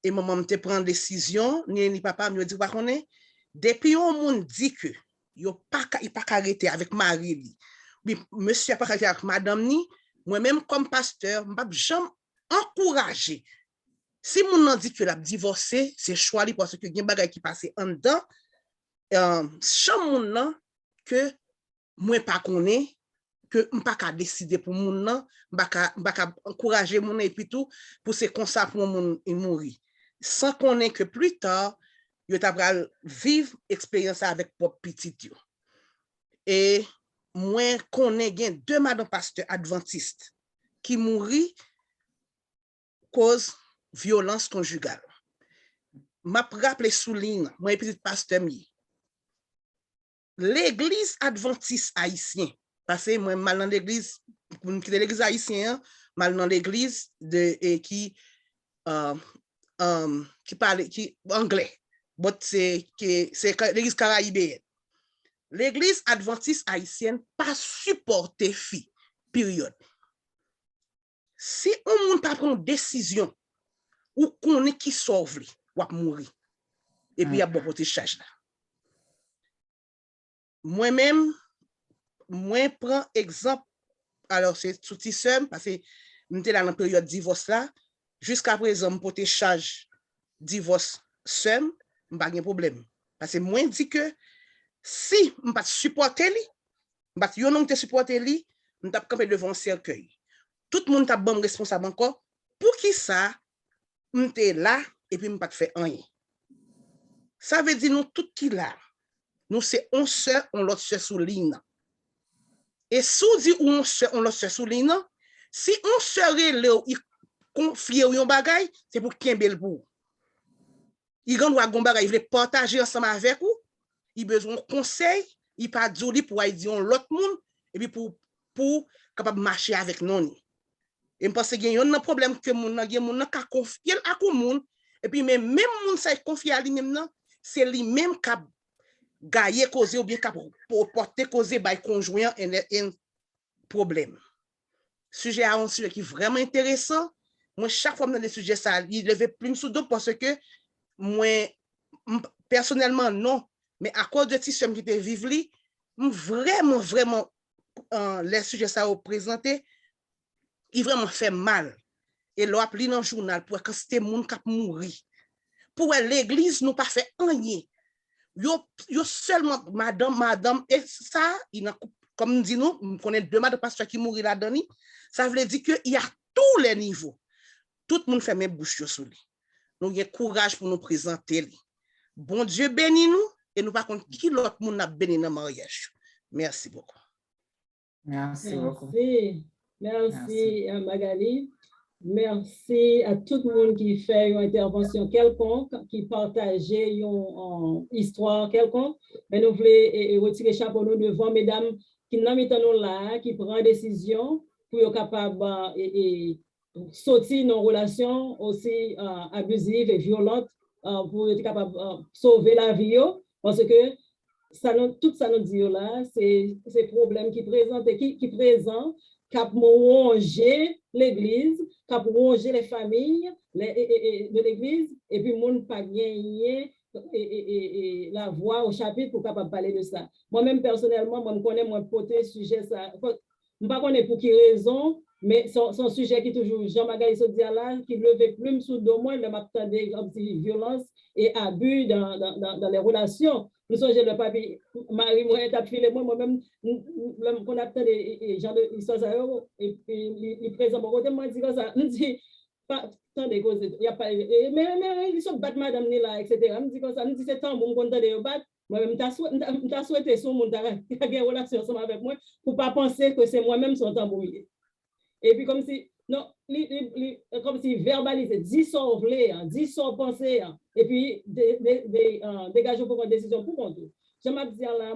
S8: Et maman te prend décision, ni papa me dit pas connaît, depuis on moun dit que yo pas arrêter avec Marie li. Oui, monsieur pas arrêter avec madame ni, moi-même comme pasteur, m'pa jamais encourager. Si moun nan dit que la divorcé, c'est choix li parce que gen bagay qui passe en dedans, cham moun nan que moi pas connaît, que m'pa ka décider pour moun nan, m'pa encourager moun et puis tout pour c'est comme ça pour moun mourir. Sans connaître que plus tard, yo t'a pral vivre expérience avec propre petit yo. Et moi connais gen 2 madame pasteur adventiste qui mourit cause violence conjugale. M'a rappelé souligne moi petit pasteur mi. L'église adventiste haïtien parce que moi mal dans l'église pour quitter l'église haïtien, mal dans l'église de qui parle qui anglais. But c'est l'église caraïbéenne. L'église adventiste haïtienne pas supporter fille, période. Si on moun pas prendre décision ou qu'on est qui sauve li, ou mourir. Et puis il y a bon côté charge là. Moi-même, moi prends exemple, alors c'est tout seul parce que m'étais là dans la période divorce là, jusqu'à présent m'porter charge divorce seul, m'pas de problème. Parce que moi dit que si je ne pas supporter lui, je ne pas supporter lui, je vais camper devant un cercueil. Tout le monde est bon responsable encore. Pour qui ça, je suis là et puis je ne pas faire rien. Ça veut dire nous tout qui là. Nous c'est on seul, on l'autre seul sous ligne. Et si on dit on seul, on l'autre seul sous ligne, si on serait là, il confie un bagay, c'est pour qu'il y ait pour. Il doit un bagay, il veut partager ensemble avec vous. Il besoin de conseil, il pas dire pour aller dire l'autre monde et puis pour capable marcher avec nous. Et parce que il y a un problème que mon ka confier à monde et puis même moun ça confier à lui même c'est lui même qui gagner causer ou bien qui porter causer by conjoint un problème. Sujet à un sujet qui est vraiment intéressant. Moi chaque fois dans des sujets ça il lever plume sous dos parce que moi personnellement non. Mais à cause de système qui te vivre li, vraiment les sujets ça représenté, il vraiment fait mal. Et l'on appelé dans le journal pour que c'était moun k'ap mouri. Pour l'église nous pas fait rien. Yo seulement madame et ça il comme dit nous, on connaît 2 madame pasteur qui mourir là-dedans. Ça veut dire que il y a tous les niveaux. Tout le monde fait même bouche sur lui. Nous avons courage pour nous présenter lui. Bon Dieu bénit nous. Et nous par contre qui l'autre monde a béni dans le mariage. Merci beaucoup.
S3: Merci beaucoup.
S1: Merci Magali. Merci à tout le monde qui fait une intervention quelconque, qui partage une histoire quelconque. Mais nous voulons retirer chapeau nous devant mesdames qui n'ont mis nous là, qui prennent décision pour être capable de sortir nos relations aussi abusives et violentes pour être capable de sauver la vie. Parce que tout ça nous dit là, c'est problème qui présente qui présent, qui a rongé l'Église, qui a rongé les familles de l'Église, et puis monde pas gagné la voix au chapitre pour capable parler de ça. Moi-même personnellement, moi me connais moi porter sujet ça. Je ne sais pas pour quelle raison, mais son sujet qui est toujours Jean-Magali Sodia qui levait plume sous deux mois, le matin des violences et abus dans les relations. Nous sommes le papier, Marie, moi, tu as filé moi-même, qu'on a peut-être des gens de l'histoire, et les présents, moi, dit comme ça, nous dit, pas tant de causes, il n'y a pas, mais ils sont battus, madame, là, etc. Nous dit comme ça, nous dit, c'est temps, bon, qu'on de battre. Moi-même, je souhaité son monde qui a une relation ensemble avec moi pour ne pas penser que c'est moi-même son tambouillé. Et puis, comme si, non, comme si verbaliser, dissolver, penser, et puis dégager pour une décision pour mon tour. Je m'abdis là,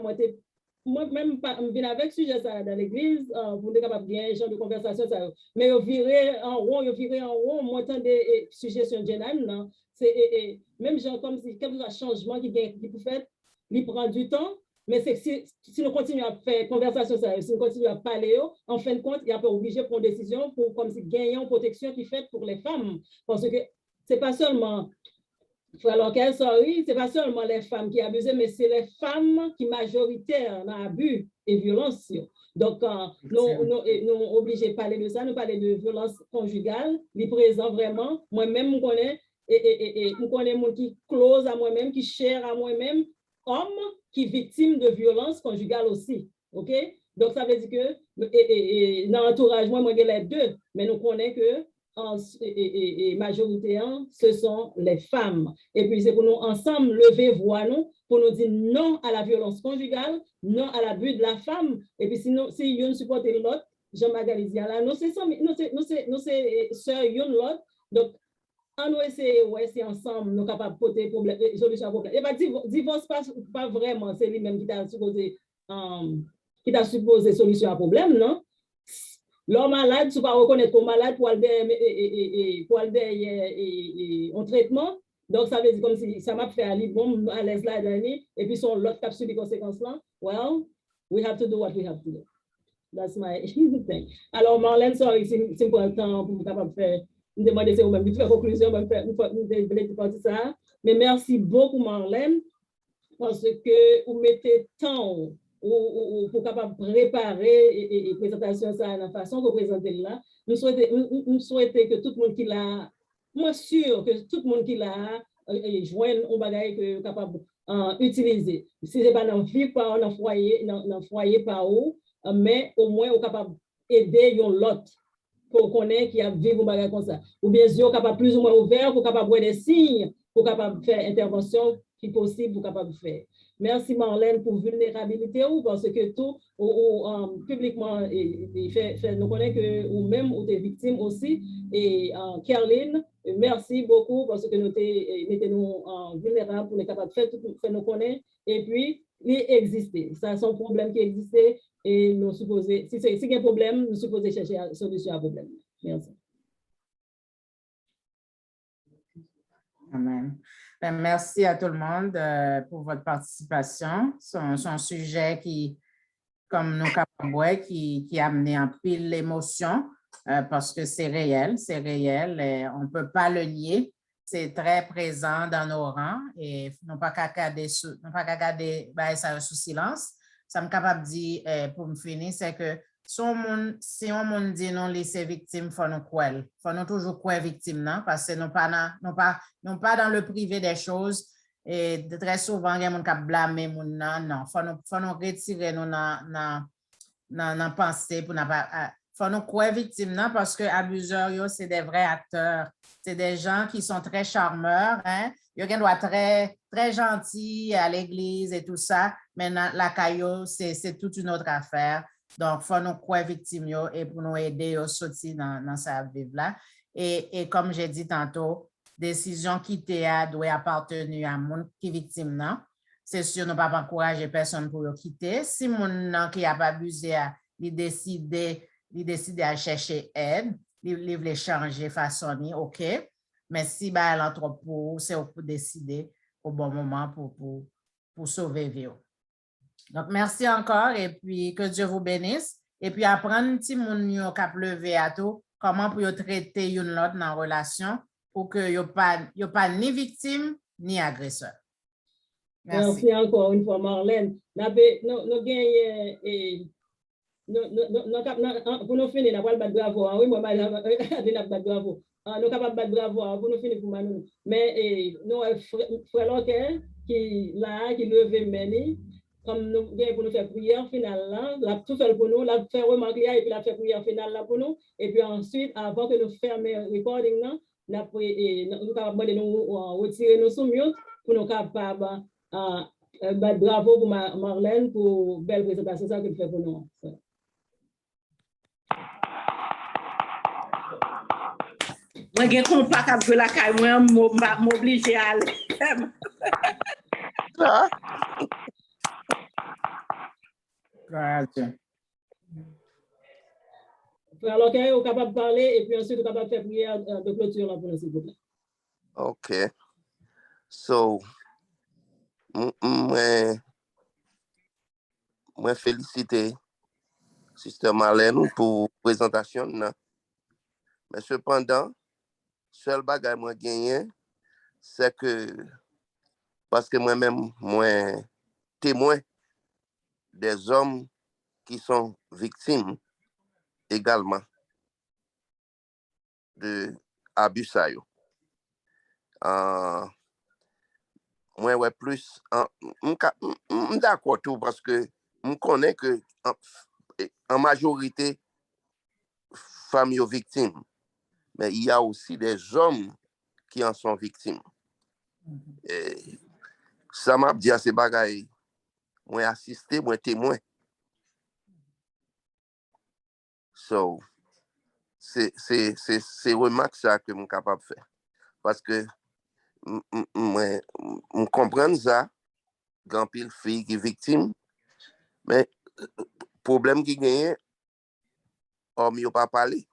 S1: moi-même, je viens avec ce sujet ça dans l'église pour être capable de bien genre de conversation. Ça, mais je virais en rond, moi, tant des sujets sur le général, c'est même genre comme si quelque changement qui peut faire. Il prend du temps, mais si nous continuons à faire conversation, si nous continuons à parler, en fin de compte, il n'y a pas obligé de prendre une décision pour comme si gagner une protection qui est faite pour les femmes. Parce que ce n'est pas seulement, c'est pas seulement les femmes qui abusent, mais c'est les femmes qui majoritaires dans l'abus et violence. Donc, nous sommes obligés de parler de ça, nous parler de violence conjugale, les présents vraiment. Moi-même, je connais, je connais des gens qui close à moi-même, qui cher à moi-même, hommes qui victimes de violences conjugales aussi. OK? Donc, ça veut dire que dans l'entourage, moi, j'ai les deux, mais nous connaissons que majoritairement, ce sont les femmes. Et puis, c'est pour nous ensemble lever voix, nous, pour nous dire non à la violence conjugale, non à l'abus de la femme. Et puis, sinon, si une supporte l'autre, Jean-Magali dit là, nous, c'est sœurs une l'autre. Donc, on va essayer, c'est ensemble, nous sommes capables de porter solution à problème. Et bien, divorce, pas vraiment, c'est lui-même qui t'a supposé solution à problème, non? L'homme malade, tu vas reconnaître comme malade pour aller en traitement. Donc, ça veut dire comme si ça m'a fait aller bon à l'aise là, et puis son l'autre qui a subi les conséquences là. Well, we have to do what we have to do. That's my thing. Alors, Marlène, sorry, si je prends le temps pour capable faire. Je me demande si vous même faire conclusion, ça. Mais merci beaucoup, Marlène, parce que vous mettez temps pour capable préparer et présentation ça de la façon que vous présentez là. Nous souhaitons que tout le monde qui l'a, moi sûr que tout le monde qui l'a joigne un bagage que capable utiliser. Si c'est pas dans vie pas dans foyer pas où, mais au moins on capable aider l'autre pour connaître qui a vécu un bagage comme ça. Ou bien sûr capable plus ou moins ouvert pour capable voir des signes pour capable faire intervention qui possible pour capable faire. Merci Marlène pour vulnérabilité ou parce que tout publiquement nous connaissons que ou même ou des victimes aussi et Caroline merci beaucoup parce que nous étions vulnérables pour être capable de faire tout faire nous connaître et puis il existait ça c'est un problème qui existait et nous supposons si c'est un problème nous supposons chercher une solution à problème. Merci.
S3: Amen. Merci à tout le monde pour votre participation. C'est un sujet qui, comme nous capables, qui a amené en pile l'émotion parce que c'est réel et on ne peut pas le nier. C'est très présent dans nos rangs et non pas qu'à garder ça sous silence. Ça me capable de dire, pour me finir, c'est que si on monde dit non laisser victime, il faut nous croire. Il faut nous toujours croire victime, non? Parce que nous pas dans le privé des choses. Et très souvent, il y a des gens qui blâment, non. Il faut nous retirer nous dans pensée pour faut nous croire victime, non? Parce que abuseurs, c'est des vrais acteurs. C'est des gens qui sont très charmeurs, hein? Ils doivent être très, très gentils à l'église et tout ça. Mais la caillou, c'est toute une autre affaire. Donc, il faut nous croire victimes et pour nous aider à sortir dans sa vie là. Et comme j'ai dit tantôt, décision quitter doit appartenir à mon qui victime non. C'est sûr, nous ne pouvons pas encourager personne pour le quitter. Si mon qui a pas abusé, il décide à chercher aide, il veut changer, façonner, OK. Mais si l'entrepôt, c'est pour décider au bon moment pour sauver vie. Donc, merci encore et puis que Dieu vous bénisse. Et puis, apprendre si moun yo kap levé à tout, comment pour traiter une l'autre dans la relation pour que yo pas ni victime ni agresseur.
S1: Merci encore une fois, Marlène. Nous gagnons. Pour nous finir, nous allons battre bravo. Oui, moi, madame, battre bravo. Nous sommes capables de battre bravo pour nous finir pour nous. Mais nous, frère Loquet, qui là, qui levé Meni, comme nous gagnons pour nous faire prière finale là, la tout fait pour nous, la faire remarquer et puis la faire prière finale là pour nous. Et puis ensuite, avant que nous fermions le recording là, nous sommes capables de nous retirer nos sous-mute pour nous capables battre bravo pour Marlène pour belle présentation ça qu'elle fait pour nous.
S8: Moi, je ne comprends pas que la caille, moi, m'oblige à aller.
S1: Alors, vous êtes capable de parler et puis ensuite, vous êtes capable de faire prière de clôture là pour nous, s'il vous plaît.
S9: OK. So, moi féliciter Sister Marlène pour la présentation. Mais cependant, seul bagage moi gagné, c'est que parce que moi-même, moi témoin des hommes qui sont victimes également de abus ça yo. Moi ouais plus d'accord tout parce que je connais que en majorité femmes sont victimes, mais il y a aussi des hommes qui en sont victimes. Et ça m'a dit à ces bagailles, moi assisté, moi témoin. So, c'est remarque ça que je suis capable de faire. Parce que je comprends ça, grand pile fille qui est victime, mais le problème qui gagne, homme n'a pas parlé,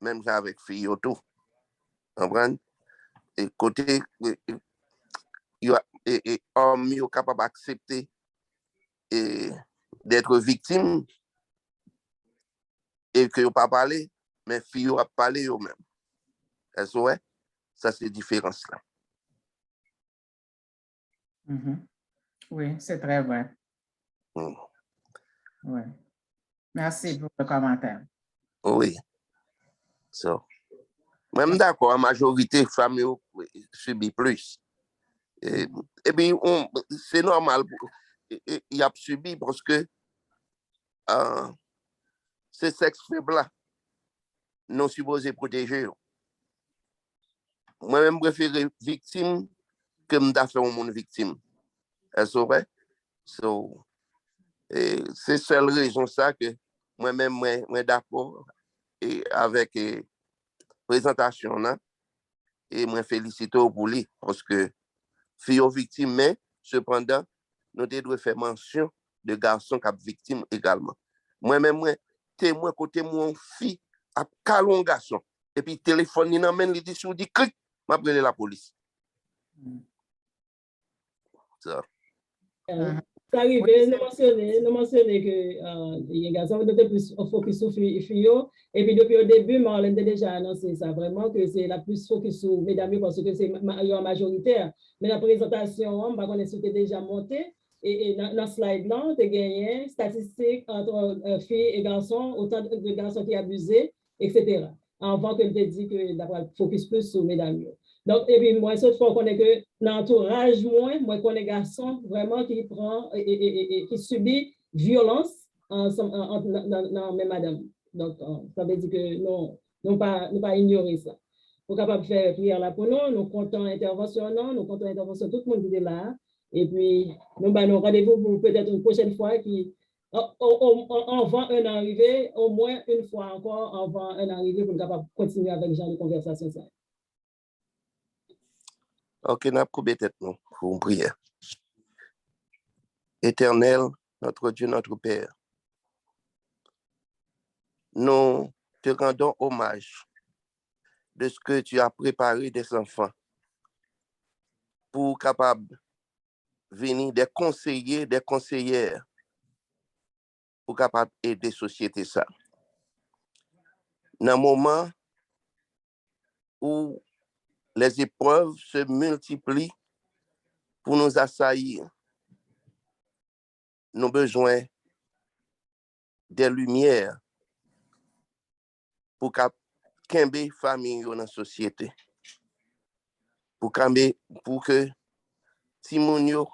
S9: même avec fille autour. Comprends? Et côté, homme n'est capable d'accepter d'être victime et que n'a pas parlé, mais fille a parlé eux-mêmes. Est-ce que ça c'est la différence là?
S3: Oui, c'est très vrai. Oui. Merci pour le commentaire.
S9: Oui. So, même d'accord, la majorité des femmes subit plus. Et puis, c'est normal. Il a subi parce que ces sexes faibles-là non supposés protéger. Moi-même, je préfère victime que je faire une victime. Est-ce vrai? So, c'est la seule raison ça que moi-même, moi d'accord avec la présentation là. Et moi félicite pour lui parce que fille victime, mais cependant, nous devons faire mention de garçons qui sont victimes également. Moi-même, moi, témoin côté mon fille à calon garçon. Et puis téléphone, il n'emmène, il dit, si vous dites clic, m'a brûlé la police. Ça.
S1: Ça arrive, nous mentionner que les garçons étaient plus focus sur les filles. Et puis depuis le début, Marlène a déjà annoncé ça, vraiment que c'est la plus focus sur mesdames parce que c'est majoritaire. Mais la présentation, on était déjà monté. Et dans le slide là, tu as gagné statistiques entre filles et garçons, autant de garçons qui abusé, etc. Avant que tu aies dit que d'avoir focus plus sur mesdames. Donc, et puis moi, cette fois, on connaît que dans l'entourage, moi, connais garçon vraiment qui prend et qui subit violence dans mes madame. Donc, ça veut dire que non pas ignorer ça. Pour capable de faire prière là pour nous comptons intervention, nous comptons intervention tout le monde qui est là. Et puis, nous avons rendez-vous pour peut-être une prochaine fois qui, avant un arrivé, au moins une fois encore, avant un arrivé pour capable continuer avec le genre de conversation. Ça.
S9: Ok, nous avons tête nous pour une prière. Éternel, notre Dieu, notre Père, nous te rendons hommage de ce que tu as préparé des enfants pour capable venir des conseillers, des conseillères pour capable aider la société ça. Dans le moment où les épreuves se multiplient pour nous assaillir, nous avons besoin des lumières pour qu'une famille dans la société, pour que Timon yo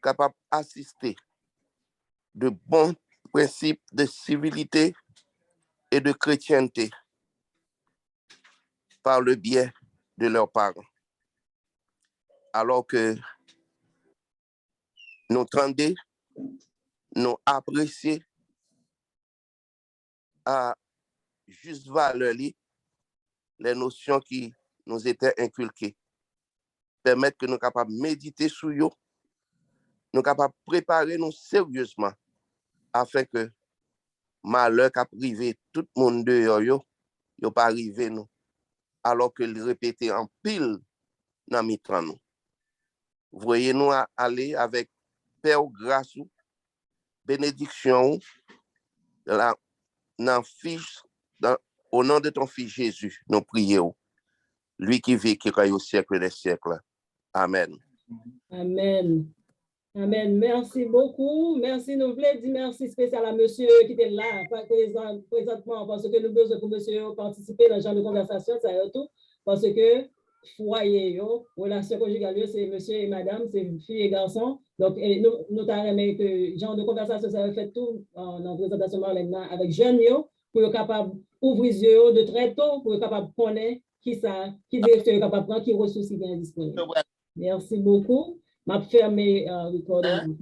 S9: capable d'assister de bons principes de civilité et de chrétienté par le biais de leurs parents. Alors que nous tendons, nous apprécions à juste valeur les notions qui nous étaient inculquées. Permettre que nous soyons capables de méditer sur eux, nous sommes capables de préparer nous sérieusement afin que malheur qui a privé tout le monde dehors, yo pas arrivé nous, alors que le répéter en pile dans mitran nous. Voyez-nous aller avec paix ou grâce ou bénédiction au nom de ton Fils Jésus, nous prions. Lui qui vit, qui règne au siècle des siècles. Amen.
S1: Amen. Amen. Merci beaucoup. Merci. Nous voulons dire merci spécial à monsieur qui était là présentement parce que nous besoin pour monsieur participer dans ce genre de conversation, ça et tout, parce que foyer, relation conjugale, c'est monsieur et madame, c'est fille et garçon. Donc, nous avons aimé que genre de conversation, ça a fait tout en présentation avec jeunes, pour être capable d'ouvrir les yeux de très tôt, pour être capable de connaître qui directeur est capable de prendre, qui ressources est disponible. Merci beaucoup. Je vais fermer le recording.